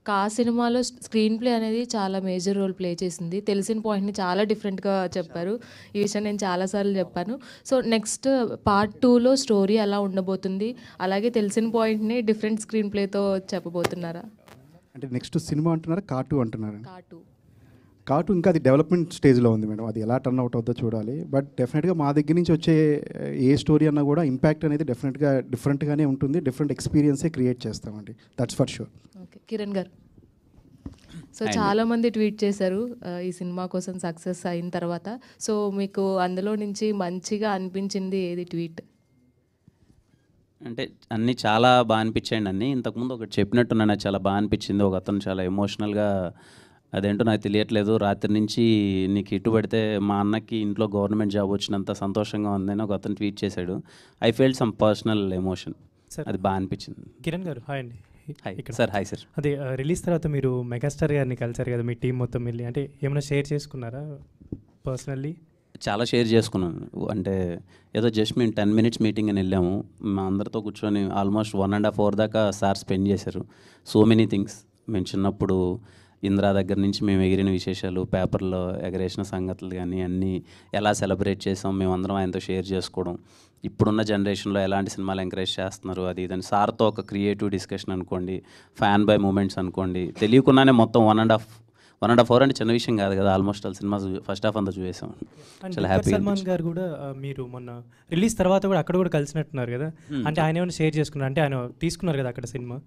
కా సినిమాలో స్క్రీన్ ప్లే అనేది చాలా మేజర్ రోల్ ప్లే చేసింది. తెలిసిన పాయింట్ని చాలా డిఫరెంట్గా చెప్పారు. ఈ విషయం నేను చాలాసార్లు చెప్పాను. సో నెక్స్ట్ పార్ట్ 2లో స్టోరీ ఎలా ఉండబోతుంది, అలాగే తెలిసిన పాయింట్ని డిఫరెంట్ స్క్రీన్ ప్లేతో చెప్పబోతున్నారా? అంటే నెక్స్ట్ సినిమా అంటున్నారా, కార్టూ అంటున్నారా? కార్టూ ఇంకా అది డెవలప్మెంట్ స్టేజ్లో ఉంది మేడం. అది ఎలా టర్న్ అవుట్ అవుతుందో చూడాలి. బట్ డెఫినెట్గా మా దగ్గర నుంచి వచ్చే ఏ స్టోరీ అన్నా కూడా ఇంపాక్ట్ అనేది డెఫినెట్గా డిఫరెంట్గానే ఉంటుంది. డిఫరెంట్ ఎక్స్పీరియన్సే క్రియేట్ చేస్తామండి, that's for sure. Okay, Kiran గారు. సో చాలామంది ట్వీట్ చేశారు ఈ సినిమా కోసం సక్సెస్ అయిన తర్వాత. సో మీకు అందులో నుంచి మంచిగా అనిపించింది ఏది ట్వీట్? అంటే అన్నీ చాలా బాగా అనిపించాయండి. అన్నీ ఇంతకుముందు ఒకటి చెప్పినట్టు నాకు చాలా బాగా అనిపించింది. ఒక అతను చాలా ఎమోషనల్గా, అదేంటో నాకు తెలియట్లేదు, రాత్రి నుంచి నీకు ఇటు పడితే మా అన్నకి ఇంట్లో గవర్నమెంట్ జాబ్ వచ్చినంత సంతోషంగా ఉందని ఒక అతను ట్వీట్ చేశాడు. I felt some personal emotion. అది బాగా అనిపించింది. కిరణ్ గారు హాయ్ అండి. Hi sir. Hi sir. అదే రిలీజ్ తర్వాత మీరు మెగాస్టార్ గారిని కలిసారు కదా, మీ టీం మొత్తం వెళ్ళి, అంటే ఏమైనా షేర్ చేసుకున్నారా పర్సనల్లీ? చాలా షేర్ చేసుకున్నాను. అంటే ఏదో జస్ట్ మేము 10 minutes మీటింగ్ అని వెళ్ళాము. మా అందరితో కూర్చొని ఆల్మోస్ట్ 1.5 hours దాకా సార్ స్పెండ్ చేశారు. So many things. మేము చిన్నప్పుడు ఇంద్రా దగ్గర నుంచి మేము ఎగిరిన విశేషాలు, పేపర్లో ఎగరేసిన సంగతులు కానీ అన్నీ ఎలా సెలబ్రేట్ చేసాం మేమందరం ఆయనతో షేర్ చేసుకోవడం, ఇప్పుడున్న జనరేషన్లో ఎలాంటి సినిమాలు ఎంకరేజ్ చేస్తున్నారు, అది ఇదని సార్తో ఒక క్రియేటివ్ డిస్కషన్ అనుకోండి, ఫ్యాన్ బై మూమెంట్స్ అనుకోండి, తెలియకుండానే మొత్తం 1.5 hour అంటే చిన్న విషయం కాదు కదా. Almost all cinema first half అంతా చూసాం. చాలా హ్యాపీ. సల్మాన్ గారు కూడా మీరు మొన్న రిలీజ్ తర్వాత కూడా అక్కడ కూడా కలిసినట్టున్నారు కదా, అంటే ఆయన ఏమైనా షేర్ చేసుకున్నారు, అంటే ఆయన తీసుకున్నారు కదా అక్కడ సినిమా.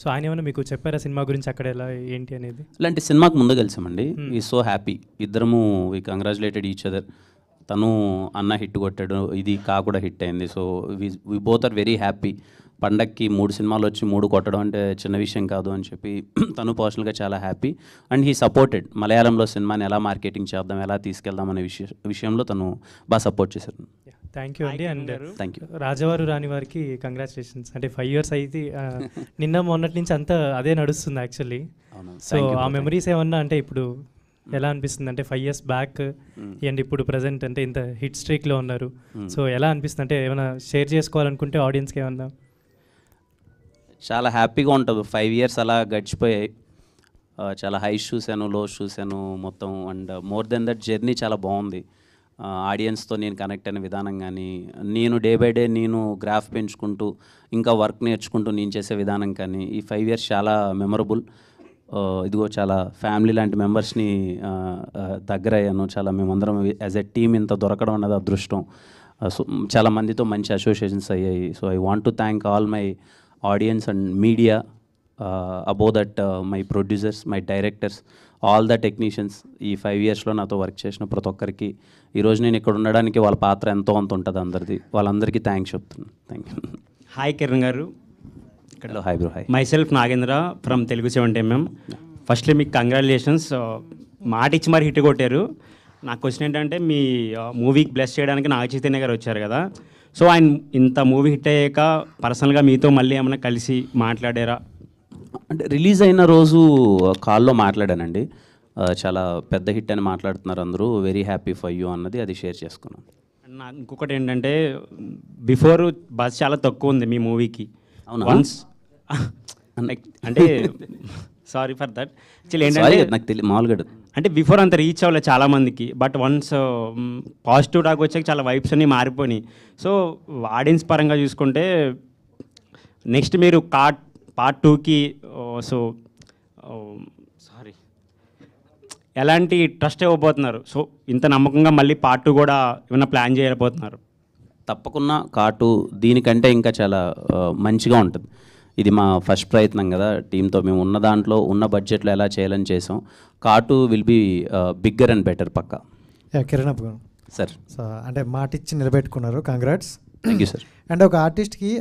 సో ఆయన ఏమైనా మీకు చెప్పారా సినిమా గురించి, అక్కడ ఎలా ఏంటి అనేది? ఇలాంటి సినిమాకి ముందు కలిసామండి. ఈ సో హ్యాపీ. ఇద్దరము వి కంగ్రాచులేటెడ్ ఈచ్ అదర్. తను అన్న హిట్ కొట్టాడు, ఇది కా కూడా హిట్ అయింది. So we both are very happy. పండక్కి 3 సినిమాలు వచ్చి 3 కొట్టడం అంటే చిన్న విషయం కాదు అని చెప్పి తను పర్సనల్గా చాలా హ్యాపీ. And he supported. మలయాళంలో సినిమాని ఎలా మార్కెటింగ్ చేద్దాం, ఎలా తీసుకెళ్దాం అనే విషయంలో తను బాగా సపోర్ట్ చేశారు. థ్యాంక్ యూ అండి. And thank you. రాజవారు రాని వారికి కంగ్రాచులేషన్స్. అంటే 5 years అయితే నిన్న మొన్నటి నుంచి అంతా అదే నడుస్తుంది యాక్చువల్లీ. సో ఆ మెమరీస్ ఏమన్నా అంటే ఇప్పుడు ఎలా అనిపిస్తుంది, అంటే 5 years బ్యాక్ అండ్ ఇప్పుడు ప్రజెంట్ అంటే ఇంత హిట్ స్ట్రీక్లో ఉన్నారు. సో ఎలా అనిపిస్తుంది, అంటే ఏమైనా షేర్ చేసుకోవాలనుకుంటే ఆడియన్స్కి ఏమన్నా? చాలా హ్యాపీగా ఉంటుంది. 5 years అలా గడిచిపోయాయి. చాలా హైస్ చూశాను, లోస్ చూశాను మొత్తం. And more than that journey చాలా బాగుంది. ఆడియన్స్తో నేను కనెక్ట్ అయిన విధానం కానీ, నేను డే బై డే నేను గ్రాఫ్ పెంచుకుంటూ ఇంకా వర్క్ నేర్చుకుంటూ నేను చేసే విధానం కానీ, ఈ 5 years చాలా మెమరబుల్. ఇదిగో చాలా ఫ్యామిలీ లాంటి మెంబర్స్ని దగ్గర అయ్యాను. చాలా మేమందరం యాజ్ ఎ టీమ్ ఇంత దొరకడం అన్నది అదృష్టం. సో చాలా మందితో మంచి అసోసియేషన్స్ అయ్యాయి. So I want to thank all my audience and media, above that my producers, my directors, all the technicians. ఈ 5 yearsలో నాతో వర్క్ చేసిన ప్రతి ఒక్కరికి ఈరోజు నేను ఇక్కడ ఉండడానికి వాళ్ళ పాత్ర ఎంతో అంత ఉంటుంది అందరిది. వాళ్ళందరికీ థ్యాంక్స్ చెప్తున్నాను. Thank you. హాయ్ కిరణ్ గారు. Hello. Hi bro. Hi. My self Nagendra from Telugu 70mm. Firstly మీకు కంగ్రాచులేషన్స్. మాట ఇచ్చి మరి హిట్ కొట్టారు. నా క్వశ్చన్ ఏంటంటే, మీ మూవీకి బ్లెస్ చేయడానికి నాగ చైతన్య గారు వచ్చారు కదా, సో ఆయన ఇంత మూవీ హిట్ అయ్యాక పర్సనల్గా మీతో మళ్ళీ ఏమైనా కలిసి మాట్లాడారా? అంటే రిలీజ్ అయిన రోజు కాల్లో మాట్లాడానండి. చాలా పెద్ద హిట్ అని మాట్లాడుతున్నారు అందరూ, వెరీ హ్యాపీ ఫర్ యూ అన్నది అది షేర్ చేసుకున్నాను. నాకు ఇంకొకటి ఏంటంటే, బిఫోర్ బస్ చాలా తక్కువ ఉంది మీ మూవీకి. వన్స్ అంటే సారీ ఫర్ దట్. యాక్చువల్లీ ఏంటంటే నాకు తెలియదు మామూలుగా, అంటే బిఫోర్ అంత రీచ్ అవ్వలేదు చాలామందికి. బట్ వన్స్ పాజిటివ్ టాక్ వచ్చాక చాలా వైబ్స్ అన్నీ మారిపోయినాయి. సో ఆడియన్స్ పరంగా చూసుకుంటే నెక్స్ట్ మీరు పార్ట్ 2కి సో సారీ ఎలాంటి ట్రస్ట్ ఇవ్వబోతున్నారు? సో ఇంత నమ్మకంగా మళ్ళీ పార్ట్ 2 కూడా ఏమైనా ప్లాన్ చేయలేకపోతున్నారు? తప్పకుండా కార్టు దీనికంటే ఇంకా చాలా మంచిగా ఉంటుంది. ఇది మా ఫస్ట్ ప్రయత్నం కదా టీంతో. మేము ఉన్న దాంట్లో ఉన్న బడ్జెట్లో ఎలా చేయాలని చేసాం. కార్టు will be bigger and better పక్కా. కిరణ్ అప్పు సార్, అంటే మాట ఇచ్చి నిలబెట్టుకున్నారు, congrats. Thank you sir. And ఒక ఆర్టిస్ట్కి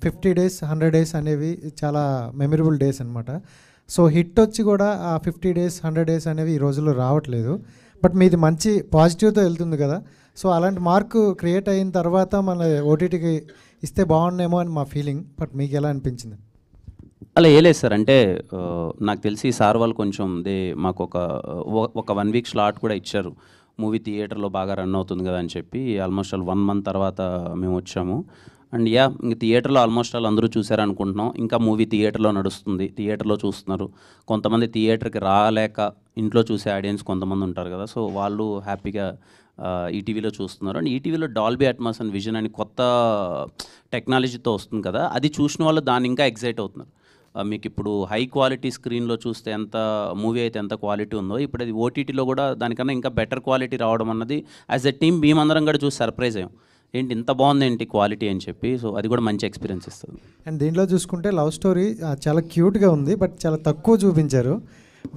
50 days 100 days అనేవి చాలా మెమరబుల్ డేస్ అనమాట. సో హిట్ వచ్చి కూడా ఆ 50 days 100 days అనేవి ఈ రోజుల్లో రావట్లేదు. బట్ మీది మంచి పాజిటివ్తో వెళ్తుంది కదా. సో అలాంటి మార్క్ క్రియేట్ అయిన తర్వాత మన ఓటీటీకి ఇస్తే బాగుండేమో అని మా ఫీలింగ్. బట్ మీకు ఎలా అనిపించింది? అలా ఏలేదు సార్. అంటే నాకు తెలిసి సార్ వాళ్ళు కొంచెం మాకు ఒక 1 week స్లాట్ కూడా ఇచ్చారు. మూవీ థియేటర్లో బాగా రన్ అవుతుంది కదా అని చెప్పి ఆల్మోస్ట్ 1 month తర్వాత మేము వచ్చాము. అండ్ యా ఇంక థియేటర్లో ఆల్మోస్ట్ వాళ్ళు అందరూ చూసారు అనుకుంటున్నాం. ఇంకా మూవీ థియేటర్లో నడుస్తుంది, థియేటర్లో చూస్తున్నారు. కొంతమంది థియేటర్కి రాలేక ఇంట్లో చూసే ఆడియన్స్ కొంతమంది ఉంటారు కదా, సో వాళ్ళు హ్యాపీగా ఈటీవీలో చూస్తున్నారు. అండ్ ఈటీవీలో డాల్బీ అట్మాస్ అండ్ విజన్ అని కొత్త టెక్నాలజీతో వస్తుంది కదా, అది చూసిన వాళ్ళు దాన్ని ఇంకా ఎగ్జైట్ అవుతున్నారు. మీకు ఇప్పుడు హై క్వాలిటీ స్క్రీన్లో చూస్తే ఎంత మూవీ అయితే ఎంత క్వాలిటీ ఉందో, ఇప్పుడు అది ఓటీటీలో కూడా దానికన్నా ఇంకా బెటర్ క్వాలిటీ రావడం అన్నది యాజ్ ఎ టీమ్ మేమందరం కూడా చూసి సర్ప్రైజ్ అయ్యాం, ఏంటి ఇంత బాగుంది ఏంటి క్వాలిటీ అని చెప్పి. సో అది కూడా మంచి ఎక్స్పీరియన్స్ ఇస్తుంది. అండ్ దీంట్లో చూసుకుంటే లవ్ స్టోరీ చాలా క్యూట్గా ఉంది, బట్ చాలా తక్కువ చూపించారు.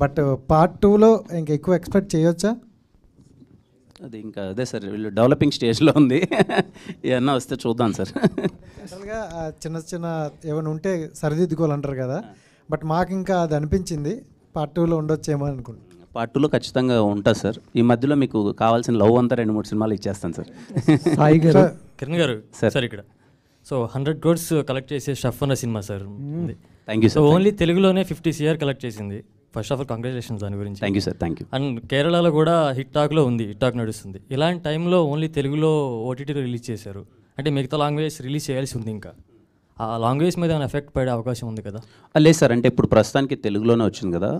బట్ పార్ట్ 2లో ఇంకా ఎక్కువ ఎక్స్పెక్ట్ చేయొచ్చా? అది ఇంకా అదే సార్, వీళ్ళు డెవలపింగ్ స్టేజ్లో ఉంది, ఏమన్నా వస్తే చూద్దాం సార్. జనరల్గా చిన్న చిన్న ఏమైనా ఉంటే సరిదిద్దుకోవాలంటారు కదా, బట్ మాకు ఇంకా అది అనిపించింది పార్ట్ 2లో ఉండొచ్చేమో అనుకుంటున్నాను. పార్ట్ 2లో ఖచ్చితంగా ఉంటుంది సార్. ఈ మధ్యలో మీకు కావాల్సిన లవ్ అంతా 2-3 సినిమాలు ఇచ్చేస్తాను సార్. సాయి గారు, కిరణ్ గారు సార్ ఇక్కడ సో 100 crores కలెక్ట్ చేసే షఫ్ అన్న cinema sir. Thank you so sir. Only తెలుగులోనే 50 CR కలెక్ట్ చేసింది. ఫస్ట్ ఆఫ్ ఆల్ కంగ్రాచులేషన్స్ దాని గురించి. Thank you sir, thank you. And కేరళలో కూడా హిట్ టాక్లో ఉంది, హిట్ టాక్ నడుస్తుంది. ఇలాంటి టైంలో ఓన్లీ తెలుగులో ఓటీటీలో రిలీజ్ చేశారు అంటే మిగతా లాంగ్వేజ్ రిలీజ్ చేయాల్సి ఉంది. ఇంకా ఆ లాంగ్వేజ్ మీద ఏమైనా ఎఫెక్ట్ పడే అవకాశం ఉంది కదా? లేదు సార్, అంటే ఇప్పుడు ప్రస్తుతానికి తెలుగులోనే వచ్చింది కదా,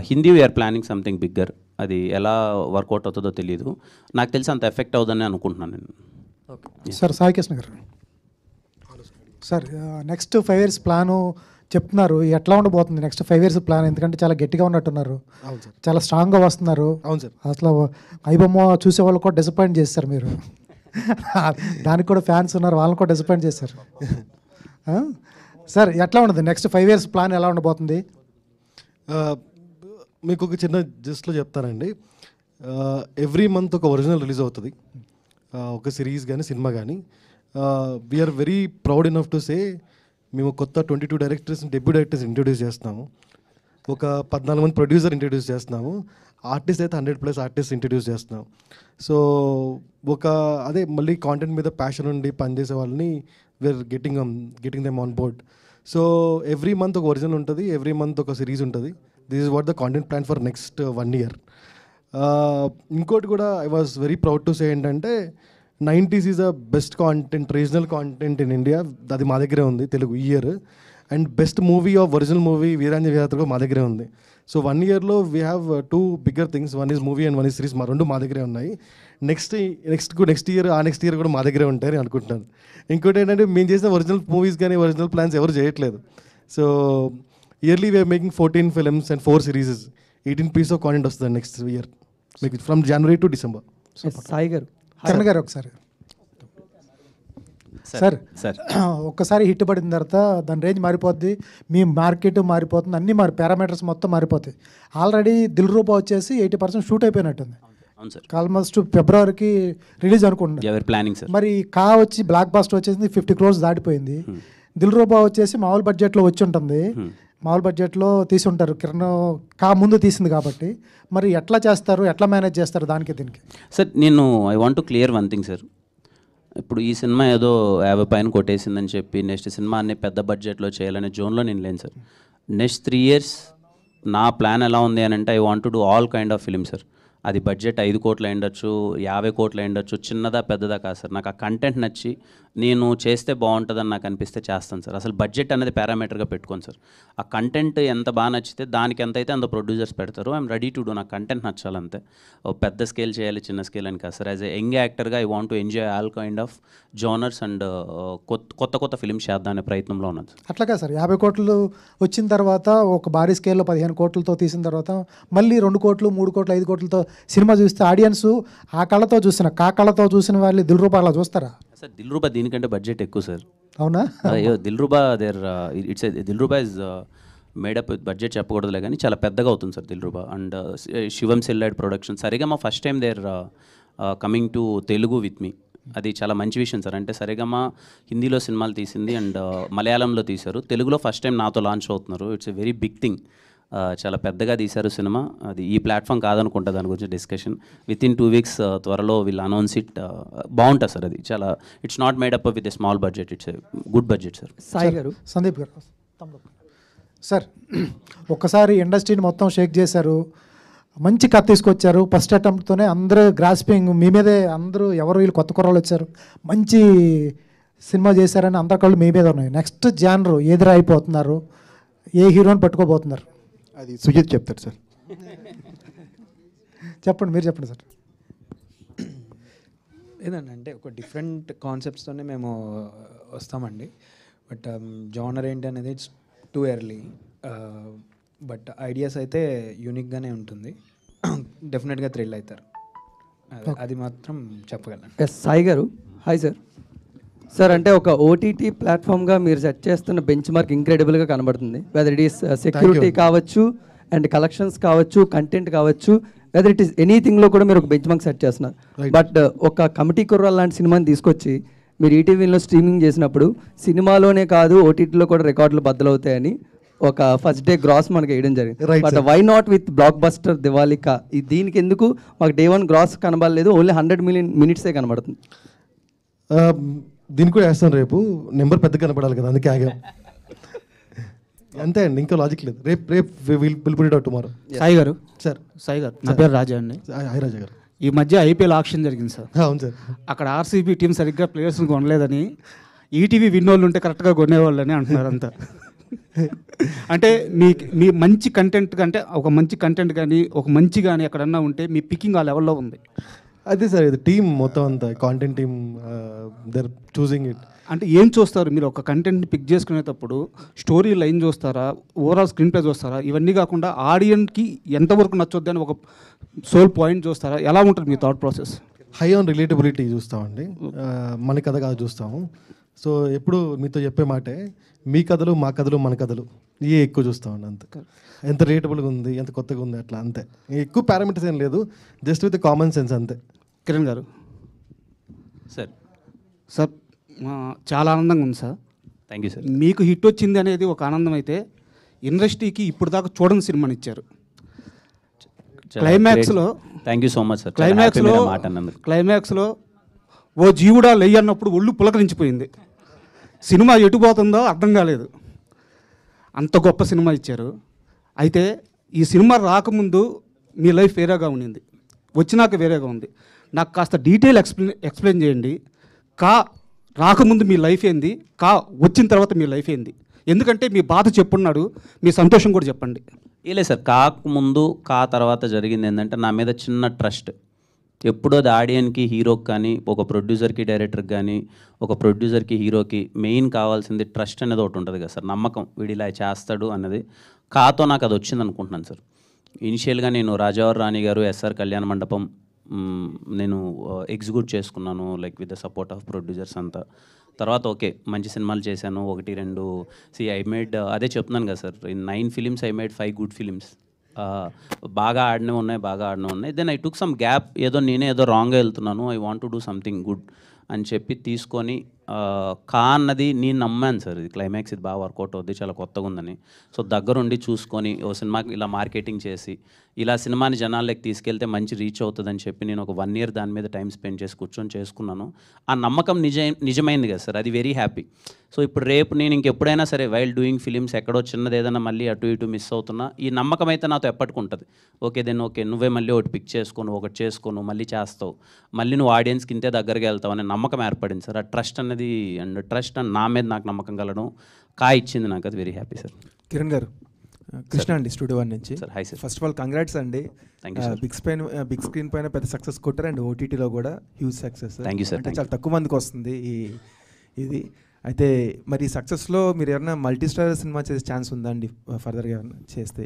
Hindi we're planning something bigger. అది ఎలా వర్కౌట్ అవుతుందో తెలియదు, నాకు తెలిసి అంత ఎఫెక్ట్ అవుతుందని అనుకుంటున్నాను నేను. సార్ సాయి కృష్ణ గారు, సార్ నెక్స్ట్ 5 years ప్లాను చెప్తున్నారు, ఎట్లా ఉండబోతుంది నెక్స్ట్ 5 years ప్లాన్? ఎందుకంటే చాలా గట్టిగా ఉన్నట్టున్నారు, చాలా స్ట్రాంగ్గా వస్తున్నారు. అవును సార్. అసలు ఐబొమ్మ చూసే వాళ్ళు కూడా డిసప్పాయింట్ చేస్తారు మీరు, దానికి కూడా ఫ్యాన్స్ ఉన్నారు, వాళ్ళని కూడా డిసప్పాయింట్ చేశారు. సార్ ఎట్లా ఉండదు నెక్స్ట్ 5 years ప్లాన్ ఎలా ఉండబోతుంది? మీకు ఒక చిన్న జస్ట్లో చెప్తానండి. ఎవ్రీ మంత్ ఒక ఒరిజినల్ రిలీజ్ అవుతుంది, ఒక సిరీస్ కానీ సినిమా కానీ. We're very proud enough to say మేము కొత్త 22 డైరెక్టర్స్, డెబ్యూ డైరెక్టర్స్ ఇంట్రొడ్యూస్ చేస్తున్నాము, ఒక 14 మంది ప్రొడ్యూసర్ ఇంట్రొడ్యూస్ చేస్తున్నాము, ఆర్టిస్ట్ అయితే 100+ ఆర్టిస్ట్ ఇంట్రొడ్యూస్ చేస్తున్నాం. సో ఒక అదే మళ్ళీ కాంటెంట్ మీద ప్యాషన్ ఉండి పనిచేసే వాళ్ళని we're getting them on board. So every month ఒక ఒరిజినల్ ఉంటుంది, ఎవ్రీ మంత్ ఒక సిరీస్ ఉంటుంది. This is what the content plan for next 1 year. ఇంకోటి కూడా I was very proud to say ఏంటంటే 90s is the best content, regional content in India, అది మా దగ్గరే ఉంది తెలుగు ఈ year. And best movie of original movie Veeranjali Vihar కూడా మా దగ్గరే ఉంది. So 1 yearలో we have 2 bigger things, one is movie and one is series, మా 2 మా దగ్గరే ఉన్నాయి. నెక్స్ట్ ఇయర్ నెక్స్ట్ ఇయర్ కూడా మా దగ్గరే ఉంటాయని అనుకుంటున్నాను. ఇంకోటి ఏంటంటే మేము చేసిన ఒరిజినల్ మూవీస్ కానీ ఒరిజినల్ ప్లాన్స్ ఎవరు చేయట్లేదు. So yearly we're making 14 films and 4 series, 18 pieces of content వస్తుంది నెక్స్ట్ ఇయర్ మీకు from January to December. Sai garu, Kiran గారు ఒకసారి సార్, ఒక్కసారి హిట్ పడిన తర్వాత దాని రేంజ్ మారిపోద్ది, మీ మార్కెట్ మారిపోతుంది, అన్ని పారామీటర్స్ మొత్తం మారిపోతాయి. ఆల్రెడీ దిల్ రూపా వచ్చేసి 80% షూట్ అయిపోయినట్టుంది, ఆల్మోస్ట్ ఫిబ్రవరికి రిలీజ్ అనుకుంటున్నాను. మరి కా వచ్చి బ్లాక్ బాస్టర్ వచ్చేసి 50 crores దాటిపోయింది. దిల్ రూపా వచ్చేసి మామూలు బడ్జెట్లో వచ్చి ఉంటుంది, మామూలు బడ్జెట్లో తీసి ఉంటారు, కిరణ్ కా ముందు తీసింది కాబట్టి. మరి ఎట్లా చేస్తారు, ఎట్లా మేనేజ్ చేస్తారు దానికి దీనికి? సార్ నేను I want to clear one thing sir. ఇప్పుడు ఈ సినిమా ఏదో 50 పైన కొట్టేసిందని చెప్పి నెక్స్ట్ సినిమా అన్ని పెద్ద బడ్జెట్లో చేయాలనే జోన్లో నేను లేను సార్. నెక్స్ట్ 3 years నా ప్లాన్ ఎలా ఉంది అని అంటే I want to do all kind of film sir. అది బడ్జెట్ 5 కోట్లు అయ్యుండొచ్చు, 50 కోట్లు అయ్యుండొచ్చు, చిన్నదా పెద్దదా కాదు సార్. నాకు ఆ కంటెంట్ నచ్చి నేను చేస్తే బాగుంటుందని నాకు అనిపిస్తే చేస్తాను సార్. అసలు బడ్జెట్ అనేది పారామీటర్గా పెట్టుకోను సార్. ఆ కంటెంట్ ఎంత బాగా నచ్చితే దానికి ఎంత అయితే అంత ప్రొడ్యూసర్స్ పెడతారు. ఐఎమ్ రెడీ టు డూ, నాకు కంటెంట్ నచ్చాలంతే. పెద్ద స్కేల్ చేయాలి చిన్న స్కేల్ అని కాదు సార్. యాజ్ ఎ యంగ్ యాక్టర్గా I want to enjoy all kind of genres and కొత్త ఫిలిమ్స్ చేద్దాం అనే ప్రయత్నంలో ఉన్నది. అట్లాగా సార్, 50 కోట్లు వచ్చిన తర్వాత ఒక భారీ స్కేల్లో 15 కోట్లతో తీసిన తర్వాత మళ్ళీ 2 కోట్లు 3 కోట్లు 5 కోట్లతో సినిమా చూస్తే ఆడియన్స్ ఆ కళ్ళతో చూసిన చూసిన వాళ్ళు దిల్ రూపా అలా చూస్తారా సార్? దిల్ రూబా దీనికంటే బడ్జెట్ ఎక్కువ సార్. అవునా? అయ్యో Dil Ruba Dil Ruba is made up with budget చెప్పకూడదులే కానీ చాలా పెద్దగా అవుతుంది సార్ దిల్ రూబా. అండ్ శివం సెల్లాడ్ production, Saregama first time there coming to Telugu with me. అది చాలా మంచి విషయం సార్. అంటే సరిగమ హిందీలో సినిమాలు తీసింది అండ్ మలయాళంలో తీశారు, తెలుగులో ఫస్ట్ టైం నాతో లాంచ్ అవుతున్నారు. It's a very big thing. చాలా పెద్దగా తీశారు సినిమా. అది ఈ ప్లాట్ఫామ్ కాదనుకుంటా దాని గురించి డిస్కషన్. వితిన్ 2 weeks త్వరలో వీళ్ళు అనౌన్స్ ఇట్. బాగుంటుంది సార్. అది చాలా it's not made up with a small budget, it's a good budget sir. Sai గారు, సందీప్ గారు సార్, ఒక్కసారి ఇండస్ట్రీని మొత్తం షేక్ చేశారు, మంచి కథ తీసుకొచ్చారు. ఫస్ట్ అటెంప్ట్తోనే అందరూ గ్రాస్పింగ్ మీ మీదే, అందరూ ఎవరు వీళ్ళు కొత్త కుర్రాళ్ళు వచ్చారు, మంచి సినిమా చేశారని అందరి కళ్ళు మీ మీద ఉన్నాయి. నెక్స్ట్ జానర్ ఎదురు అయిపోతున్నారు, ఏ హీరోని పట్టుకోబోతున్నారు? అది సుజిత్ చెప్తారు సార్. చెప్పండి, మీరు చెప్పండి సార్. ఏదండి అంటే ఒక డిఫరెంట్ కాన్సెప్ట్స్తోనే మేము వస్తామండి. బట్ జానర్ ఏంటి అనేది it's too early. But ideas అయితే యూనిక్గానే ఉంటుంది. డెఫినెట్గా థ్రిల్ అవుతారు, అది మాత్రం చెప్పగలను. సాయి గారు, హాయ్ సార్. సార్ అంటే ఒక ఓటీటీ ప్లాట్ఫామ్గా మీరు సెట్ చేస్తున్న బెంచ్ మార్క్ ఇంక్రెడిబుల్గా కనబడుతుంది. వెదర్ ఇట్ ఈస్ సెక్యూరిటీ కావచ్చు, అండ్ కలెక్షన్స్ కావచ్చు, కంటెంట్ కావచ్చు, వెదర్ ఇట్ ఈస్ ఎనీథింగ్లో కూడా మీరు ఒక బెంచ్ మార్క్ సెట్ చేస్తున్నారు. బట్ ఒక కమిటీ కుర్రాల్ లాంటి సినిమాని తీసుకొచ్చి మీరు ఈటీవీలో స్ట్రీమింగ్ చేసినప్పుడు సినిమాలోనే కాదు ఓటీటీలో కూడా రికార్డులు బద్దలవుతాయని ఒక ఫస్ట్ డే గ్రాస్ మనకి వేయడం జరిగింది. But why not with blockbuster దివాలికా? దీనికి ఎందుకు మాకు డే 1 గ్రాస్ కనబడలేదు, ఓన్లీ 100 మిలియన్ మినిట్సే కనబడుతుంది? దీనికి కూడా వేస్తాను రేపు, నెంబర్ పెద్ద కనపడాలి కదా, అందుకే ఆగాం. అంతే అండి, ఇంకా లాజిక్ లేదు. రేపు will put it out tomorrow. Sai గారు, సార్. సాయి గారు, నా పేరు రాజా అండి. హాయ్ రాజా గారు. ఈ మధ్య ఐపీఎల్ ఆక్షన్ జరిగింది సార్. అవును సార్. అక్కడ ఆర్సీబీ టీం సరిగ్గా ప్లేయర్స్ని కొనలేదని ఈటీవీ విన్నోళ్ళు ఉంటే కరెక్ట్గా కొనేవాళ్ళని అంటున్నారు అంతా. అంటే మీ మంచి కంటెంట్ కంటే ఒక మంచి కంటెంట్ కానీ ఒక మంచి కానీ ఎక్కడన్నా ఉంటే మీ పికింగ్ ఆ లెవెల్లో ఉంది. అదే సార్, ఇది టీమ్ మొత్తం అంతా content team, they're choosing it. అంటే ఏం చూస్తారు మీరు ఒక కంటెంట్ని పిక్ చేసుకునేటప్పుడు? స్టోరీ లైన్ చూస్తారా, ఓవరాల్ స్క్రీన్ ప్లే చూస్తారా? ఇవన్నీ కాకుండా ఆడియన్స్కి ఎంతవరకు నచ్చొద్దు అని ఒక సోల్ పాయింట్ చూస్తారా? ఎలా ఉంటుంది మీ thought process? High on relatability చూస్తామండి, మన కథ కాదు చూస్తాము. సో ఎప్పుడు మీతో చెప్పే మాటే, మీ కథలు మా కథలు మన కథలు ఇవే ఎక్కువ చూస్తామండి. అంతే, ఎంత రిలేటబుల్గా ఉంది, ఎంత కొత్తగా ఉంది, అట్లా అంతే. ఎక్కువ పారామీటర్స్ ఏం లేదు, జస్ట్ విత్ కామన్ సెన్స్ అంతే. కిరణ్ గారు. సార్. సార్ చాలా ఆనందంగా ఉంది సార్. Thank you sir. మీకు హిట్ వచ్చింది అనేది ఒక ఆనందం అయితే, ఇండస్ట్రీకి ఇప్పుడు దాకా చూడని సినిమాని ఇచ్చారు. క్లైమాక్స్లో thank you so much sir. క్లైమాక్స్లో ఓ జీవుడా లెయ్యి అన్నప్పుడు ఒళ్ళు పులకరించిపోయింది. సినిమా ఎటు పోతుందో అర్థం కాలేదు, అంత గొప్ప సినిమా ఇచ్చారు. అయితే ఈ సినిమా రాకముందు మీ లైఫ్ వేరేగా ఉండింది, వచ్చినాక వేరేగా ఉంది. నాకు కాస్త డీటెయిల్ ఎక్స్ప్లెయిన్ చేయండి. రాకముందు మీ లైఫ్ ఏంది, వచ్చిన తర్వాత మీ లైఫ్ ఏంది? ఎందుకంటే మీ బాధ చెప్పున్నాడు, మీ సంతోషం కూడా చెప్పండి. లేదు సార్, ముందు తర్వాత జరిగింది ఏంటంటే నా మీద చిన్న ట్రస్ట్. ఎప్పుడో అది ఆడియన్కి, హీరోకి కానీ, ఒక ప్రొడ్యూసర్కి, డైరెక్టర్కి కానీ, ఒక ప్రొడ్యూసర్కి, హీరోకి మెయిన్ కావాల్సింది ట్రస్ట్ అనేది ఒకటి ఉంటుంది కదా సార్, నమ్మకం. వీడు ఇలా చేస్తాడు అన్నది కాతో నాకు అది వచ్చింది అనుకుంటున్నాను సార్. ఇనిషియల్గా నేను రాజావారి రాణి గారు, ఎస్ఆర్ కళ్యాణ మండపం నేను ఎగ్జిక్యూట్ చేసుకున్నాను, like with the support of producers అంతా. తర్వాత ఓకే మంచి సినిమాలు చేశాను, 1-2 ఐ మేడ్, అదే చెప్తున్నాను కదా sir, in 9 films I made 5 good films. బాగా ఆడినవి ఉన్నాయి. Then I took some gap, నేనే ఏదో రాంగ్గా వెళ్తున్నాను, I want to do something good అని చెప్పి తీసుకొని అన్నది నేను నమ్మాను సార్. ఇది క్లైమాక్స్, ఇది బాగా వర్కౌట్ అవుద్ది, చాలా కొత్తగా ఉందని. సో దగ్గరుండి చూసుకొని ఓ సినిమాకి ఇలా మార్కెటింగ్ చేసి ఇలా సినిమాని జనాల్లోకి తీసుకెళ్తే మంచి రీచ్ అవుతుందని చెప్పి నేను ఒక 1 year దాని మీద టైం స్పెండ్ చేసి కూర్చొని చేసుకున్నాను. ఆ నమ్మకం నిజమైంది కదా సార్, అది వెరీ హ్యాపీ. సో ఇప్పుడు రేపు నేను ఇంకెప్పుడైనా సరే వైల్ డూయింగ్ ఫిలిమ్స్ ఎక్కడో చిన్నది ఏదైనా మళ్ళీ అటు ఇటు మిస్ అవుతున్నా, ఈ నమ్మకం అయితే నాతో ఎప్పటికి ఉంటుంది. ఓకే నువ్వే మళ్ళీ ఒకటి పిక్ చేసుకోను, ఒకటి చేసుకోను, మళ్ళీ చేస్తావు, మళ్ళీ నువ్వు ఆడియన్స్కి ఇంతే దగ్గరికి వెళ్తావు అనే నమ్మకం ఏర్పడింది సార్. ఆ ట్రస్ట్ అనేది అండ్ ట్రస్ట్ అండ్ నా మీద నాకు నమ్మకం కలడం ఇచ్చింది నాకు, అది వెరీ హ్యాపీ సార్. కిరణ్ గారు, కృష్ణ అండి, స్టూడియో 1 నుంచి. Sir hi sir. First of all congrats అండి. బిగ్ స్క్రీన్ పైన పెద్ద సక్సెస్ కొట్టారు, అండ్ ఓటీటీలో కూడా huge success. Thank you sir. అంటే చాలా తక్కువ మందికి వస్తుంది ఇది. అయితే మరి ఈ సక్సెస్లో మీరు ఏమైనా మల్టీ స్టార్ సినిమా చేసే ఛాన్స్ ఉందా అండి ఫర్దర్గా ఏమైనా చేస్తే?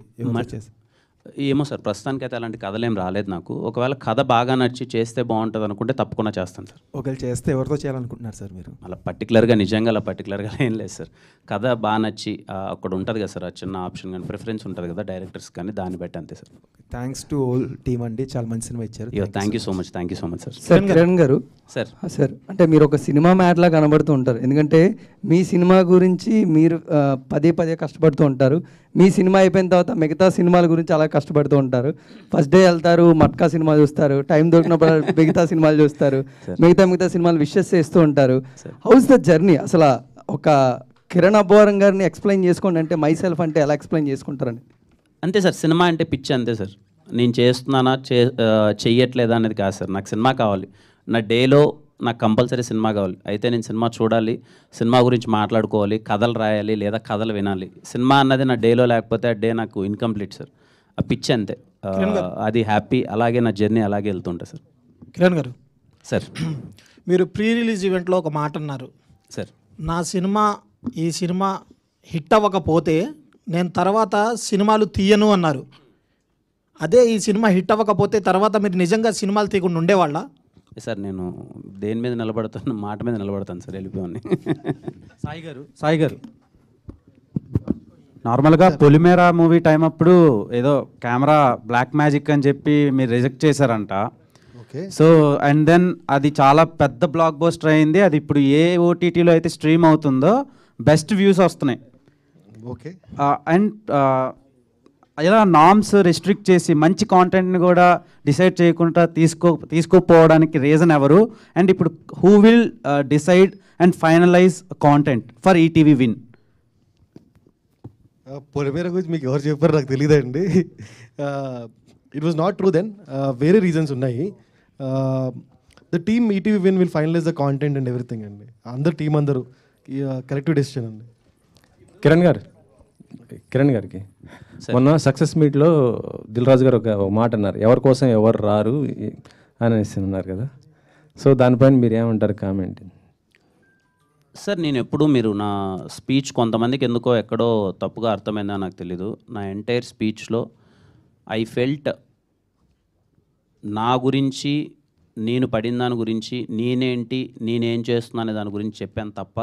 ఏమో సార్, ప్రస్తుతానికి అయితే అలాంటి కథలు ఏం రాలేదు నాకు. ఒకవేళ కథ బాగా నచ్చి చేస్తే బాగుంటుంది అనుకుంటే తప్పకుండా చేస్తాను సార్. ఒకవేళ చేస్తే ఎవరితో చేయాలనుకుంటున్నారు సార్ మీరు? అలా నిజంగా పర్టికులర్గా ఏం లేదు సార్. కథ బాగా నచ్చి అక్కడ ఉంటుంది కదా సార్, ఆ చిన్న ఆప్షన్ కానీ ప్రిఫరెన్స్ ఉంటుంది కదా డైరెక్టర్స్ కానీ, దాన్ని బట్టి అంతే sir. Thanks to whole team అండి, చాలా మంచి సినిమా ఇచ్చారు. Thank you so much sir. Sir Kiran గారు సార్ అంటే మీరు ఒక సినిమా మ్యాట్లా కనబడుతూ ఉంటారు, ఎందుకంటే మీ సినిమా గురించి మీరు పదే కష్టపడుతూ ఉంటారు. మీ సినిమా అయిపోయిన తర్వాత మిగతా సినిమాల గురించి అలా కష్టపడుతూ ఉంటారు. ఫస్ట్ డే వెళ్తారు, మట్కా సినిమా చూస్తారు, టైం దొరికినప్పుడు మిగతా సినిమాలు చూస్తారు, మిగతా సినిమాలు విషెస్ చేస్తూ ఉంటారు. House the journey? అసలు ఒక కిరణ్ అబ్బవరం గారిని ఎక్స్ప్లెయిన్ చేసుకోండి అంటే, మై సెల్ఫ్ అంటే ఎలా ఎక్స్ప్లెయిన్ చేసుకుంటారండి? అంతే సార్, సినిమా అంటే పిచ్చి అంతే సార్. నేను చేస్తున్నానా చెయ్యట్లేదా అనేది కాదు సార్, నాకు సినిమా కావాలి. నా డేలో నాకు కంపల్సరీ సినిమా కావాలి, అయితే నేను సినిమా చూడాలి, సినిమా గురించి మాట్లాడుకోవాలి, కథలు రాయాలి లేదా కథలు వినాలి. సినిమా అన్నది నా డేలో లేకపోతే ఆ డే నాకు ఇన్కంప్లీట్ సార్. ఆ పిచ్ అంతే, అది హ్యాపీ. అలాగే నా జర్నీ అలాగే వెళ్తుంటా సార్. కిరణ్ గారు సార్, మీరు ప్రీ రిలీజ్ ఈవెంట్లో ఒక మాట అన్నారు సార్, ఈ సినిమా హిట్ అవ్వకపోతే నేను తర్వాత సినిమాలు తీయను అన్నారు. అదే ఈ సినిమా హిట్ అవ్వకపోతే తర్వాత మీరు నిజంగా సినిమాలు తీయకుండా ఉండేవాళ్ళ? సార్ నేను దేని మీద నిలబడతాను, మాట మీద నిలబడతాను సార్, వెళ్ళిపోయి. సాయి గారు నార్మల్గా పొలిమేరా మూవీ టైం అప్పుడు ఏదో కెమెరా బ్లాక్ మ్యాజిక్ అని చెప్పి మీరు రిజెక్ట్ చేశారంట. సో అండ్ దెన్ అది చాలా పెద్ద బ్లాక్ బస్టర్ అయింది. అది ఇప్పుడు ఏ ఓటీటీలో అయితే స్ట్రీమ్ అవుతుందో బెస్ట్ వ్యూస్ వస్తున్నాయి. ఓకే. అండ్ ఇలా నామ్స్ రెస్ట్రిక్ట్ చేసి మంచి కాంటెంట్ని కూడా డిసైడ్ చేయకుండా తీసుకోపోవడానికి రీజన్ ఎవరు? అండ్ ఇప్పుడు who will decide and finalize content for ETV win? Polimera గురించి మీకు ఎవరు చెప్పారు నాకు తెలియదండి. It was not true then. వేరే రీజన్స్ ఉన్నాయి. The team ETV win will finalize the content and everything అండి. అందరు టీం అందరూ కరెక్టివ్ డెసిషన్ అండి. కిరణ్ గారికి మొన్న సక్సెస్ మీట్లో దిల్ రాజు గారు ఒక మాట అన్నారు, ఎవరి కోసం ఎవరు రారు అనేసి అన్నారు కదా. సో దానిపైన మీరు ఏమంటారు కామెంట్? సార్ నేను ఎప్పుడు, మీరు నా స్పీచ్ కొంతమందికి ఎందుకో ఎక్కడో తప్పుగా అర్థమైందా నాకు తెలీదు. నా ఎంటైర్ స్పీచ్లో ఐ ఫెల్ట్ నా గురించి, నేను పడిన దాని గురించి, నేనేంటి, నేనేం చేస్తున్నాను దాని గురించి చెప్పాను తప్ప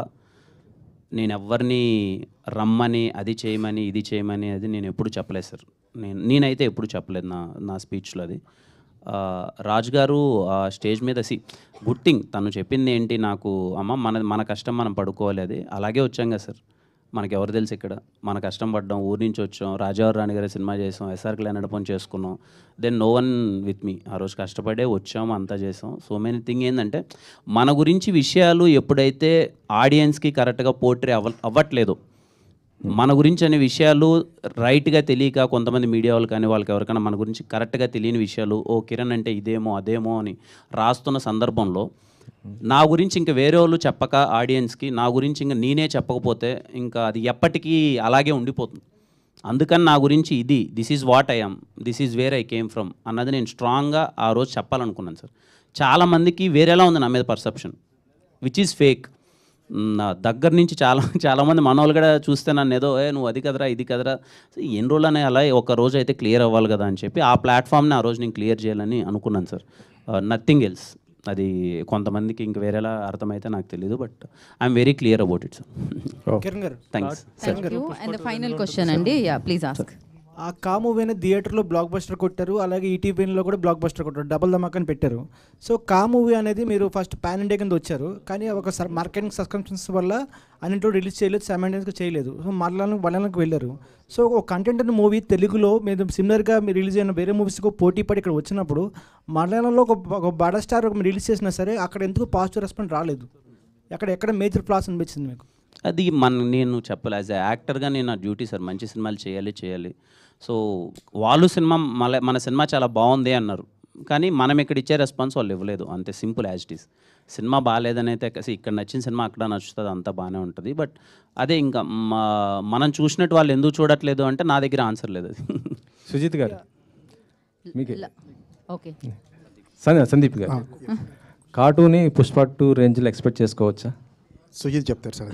నేను ఎవరిని రమ్మని అది చేయమని ఇది చేయమని అది నేను ఎప్పుడు చెప్పలేదు సార్. నేనైతే ఎప్పుడు చెప్పలేదు నా స్పీచ్లో అది. రాజు గారు స్టేజ్ మీద గుడ్ థింగ్ తను చెప్పింది ఏంటి, నాకు అమ్మ మన కష్టం మనం పడుకోవాలి, అది అలాగే వచ్చాం కదా సార్. మనకి ఎవరు తెలుసు ఇక్కడ, మన కష్టం పడ్డాం, ఊరి నుంచి వచ్చాం, రాజావారి రాణి గారి సినిమా చేసాం, ఎస్ఆర్కి నడపని చేసుకున్నాం, then no one with me. ఆ రోజు కష్టపడే వచ్చాము, అంతా చేసాం. సో మెనీ థింగ్ ఏంటంటే మన గురించి విషయాలు ఎప్పుడైతే ఆడియన్స్కి కరెక్ట్గా పోర్ట్రే అవ్వట్లేదు, మన గురించి అనే విషయాలు రైట్గా తెలియక కొంతమంది మీడియా వాళ్ళు కానీ వాళ్ళకి ఎవరికైనా మన గురించి కరెక్ట్గా తెలియని విషయాలు, ఓ కిరణ్ అంటే ఇదేమో అదేమో అని రాస్తున్న సందర్భంలో నా గురించి ఇంకా వేరే వాళ్ళు చెప్పక ఆడియన్స్కి, నా గురించి ఇంకా నేనే చెప్పకపోతే ఇంకా అది ఎప్పటికీ అలాగే ఉండిపోతుంది. అందుకని నా గురించి ఇది, this is what I am, this is where I came from అన్నది నేను స్ట్రాంగ్గా ఆ రోజు చెప్పాలనుకున్నాను సార్. చాలామందికి వేరేలా ఉంది నా మీద పర్సెప్షన్, విచ్ ఈజ్ ఫేక్. నా దగ్గర నుంచి చాలామంది మన వాళ్ళు కూడా చూస్తే నన్ను ఏదో నువ్వు అది కదరా ఇది కదరా, ఎన్ని రోజులు అనే అలా ఒక రోజు అయితే క్లియర్ అవ్వాలి కదా అని చెప్పి ఆ ప్లాట్ఫామ్ని ఆ రోజు నేను క్లియర్ చేయాలని అనుకున్నాను సార్. Nothing else. అది కొంతమందికి ఇంక వేరేలా అర్థమైతే నాకు తెలియదు, but I'm very clear about it sir. Thanks. And the final question అండి, యా ప్లీజ్ ఆస్క్. ఆ కా మూవీ అనేది థియేటర్లో బ్లాక్ బస్టర్ కొట్టారు, అలాగే ఈటీవీలో కూడా బ్లాక్ బస్టర్ కొట్టారు, డబుల్ ధమాకా అని పెట్టారు. సో కా మూవీ అనేది మీరు ఫస్ట్ పాన్ ఇండియా కింద వచ్చారు, కానీ ఒక మార్కెటింగ్ సబ్స్క్రిప్షన్స్ వల్ల అన్నింటిలో రిలీజ్ చేయలేదు, సైమల్టేనియస్గా చేయలేదు. సో మలయాళంకి వెళ్ళారు. సో ఒక కంటెంట్ అనే మూవీ తెలుగులో మీరు సిమిలర్గా మీరు రిలీజ్ అయిన వేరే మూవీస్కి పోటీ పడి ఇక్కడ వచ్చినప్పుడు మలయాళంలో ఒక బడా స్టార్ రిలీజ్ చేసినా సరే అక్కడ ఎందుకు పాజిటివ్ రెస్పాన్స్ రాలేదు? ఎక్కడ మేజర్ ప్లాస్ అనిపించింది మీకు? అది నేను చెప్పాలి, యాజ్ ఎ యాక్టర్గా నేను నా డ్యూటీ సార్, మంచి సినిమాలు చేయాలి. సో వాళ్ళు మన సినిమా చాలా బాగుంది అన్నారు, కానీ మనం ఇక్కడ ఇచ్చే రెస్పాన్స్ వాళ్ళు ఇవ్వలేదు, అంతే simple as it is. Cinema బాగాలేదని అయితే ఇక్కడ నచ్చిన సినిమా అక్కడ నచ్చుతుంది, అంతా బాగానే ఉంటుంది. బట్ అదే ఇంకా మనం చూసినట్టు వాళ్ళు ఎందుకు చూడట్లేదు అంటే నా దగ్గర ఆన్సర్ లేదు. అది సుజిత్ గారు మీకే. ఓకే సందీప్ గారు, కార్టూన్ని పుష్ప 2 రేంజ్లో ఎక్స్పెక్ట్ చేసుకోవచ్చా? సుజిత్ చెప్తారు సార్.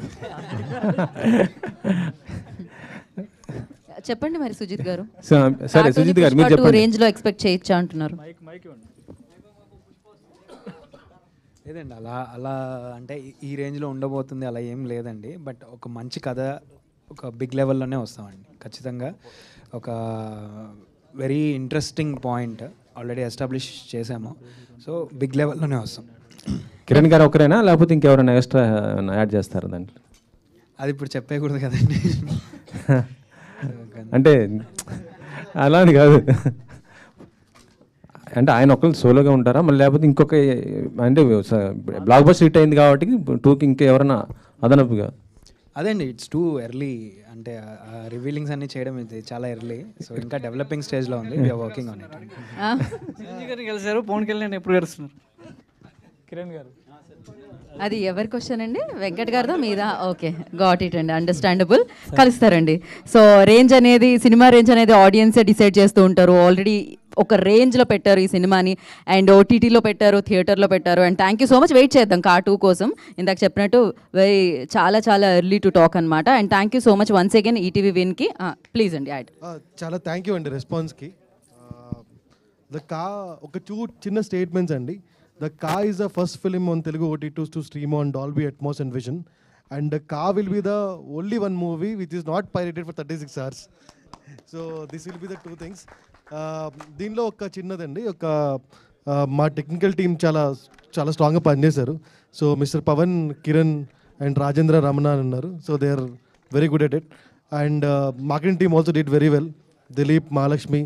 చెప్పండి మరి సుజిత్ గారు. సరే సుజిత్ గారు మీరు చెప్పండి. రేంజ్ లో ఎక్స్పెక్ట్ చేయొచ్చా అంటున్నారు. లేదండి, అలా అంటే ఈ రేంజ్లో ఉండబోతుంది అలా ఏం లేదండి. బట్ ఒక మంచి కథ ఒక బిగ్ లెవెల్లోనే వస్తామండి ఖచ్చితంగా. ఒక very interesting point already establish చేసాము, సో బిగ్ లెవెల్లోనే వస్తాం. కిరణ్ గారు ఒకరేనా లేకపోతే ఇంకెవరైనా ఎక్స్ట్రా యాడ్ చేస్తారు దాంట్లో? అది ఇప్పుడు చెప్పేయకూడదు కదండి. అంటే అలా అని కాదు, అంటే ఆయన ఒకళ్ళు సోలోగా ఉంటారా మళ్ళీ లేకపోతే ఇంకొక, అంటే బ్లాక్ బస్టర్ హిట్ అయింది కాబట్టి 2కి ఇంకా ఎవరైనా అదనపుగా? అదేండి, ఇట్స్ టూ ఎర్లీ, అంటే రివీలింగ్స్ అన్ని చేయడం ఇది చాలా ఎర్లీ, సో ఇంకా డెవలపింగ్ స్టేజ్లో ఉంది. We're working on it. కలిసారు, పవన్ కళ్యాణ్ ఎప్పుడు కలుస్తున్నారు? కిరణ్ గారు అది ఎవరి క్వశ్చన్ అండి? వెంకట్ గారిదా మీదా? ఓకే, గాట్ ఇట్ అండి, అండర్స్టాండబుల్. కలుస్తారండి. సో రేంజ్ అనేది, సినిమా రేంజ్ అనేది ఆడియన్సే డిసైడ్ చేస్తూ ఉంటారు. ఆల్రెడీ ఒక రేంజ్లో పెట్టారు ఈ సినిమాని, అండ్ ఓటీటీలో పెట్టారు, థియేటర్లో పెట్టారు. And thank you so much. Wait చేద్దాం కా 2 కోసం. ఇందాక చెప్పినట్టు చాలా చాలా ఎర్లీ టు టాక్ అనమాట. And thank you so much once again ETV విన్కి. ప్లీజ్ అండి యాడ్. చాలా థ్యాంక్ యూ అండి రెస్పాన్స్కి. ద కా ఒక 2 చిన్న స్టేట్మెంట్స్ అండి. The Ka is the first film on Telugu OTTs to stream on Dolby Atmos and Vision, and the Ka will be the only one movie which is not pirated for 36 hours. So this will be the 2 things. దీనిలో ఒక చిన్నదండి, ఒక మా technical team చాలా చాలా స్ట్రాంగ్గా పనిచేశారు. So mister Pawan, Kiran and Rajendra Ramana అని ఉన్నారు. So they are very good at it. And marketing team also did very well. Dilip, Mahalakshmi.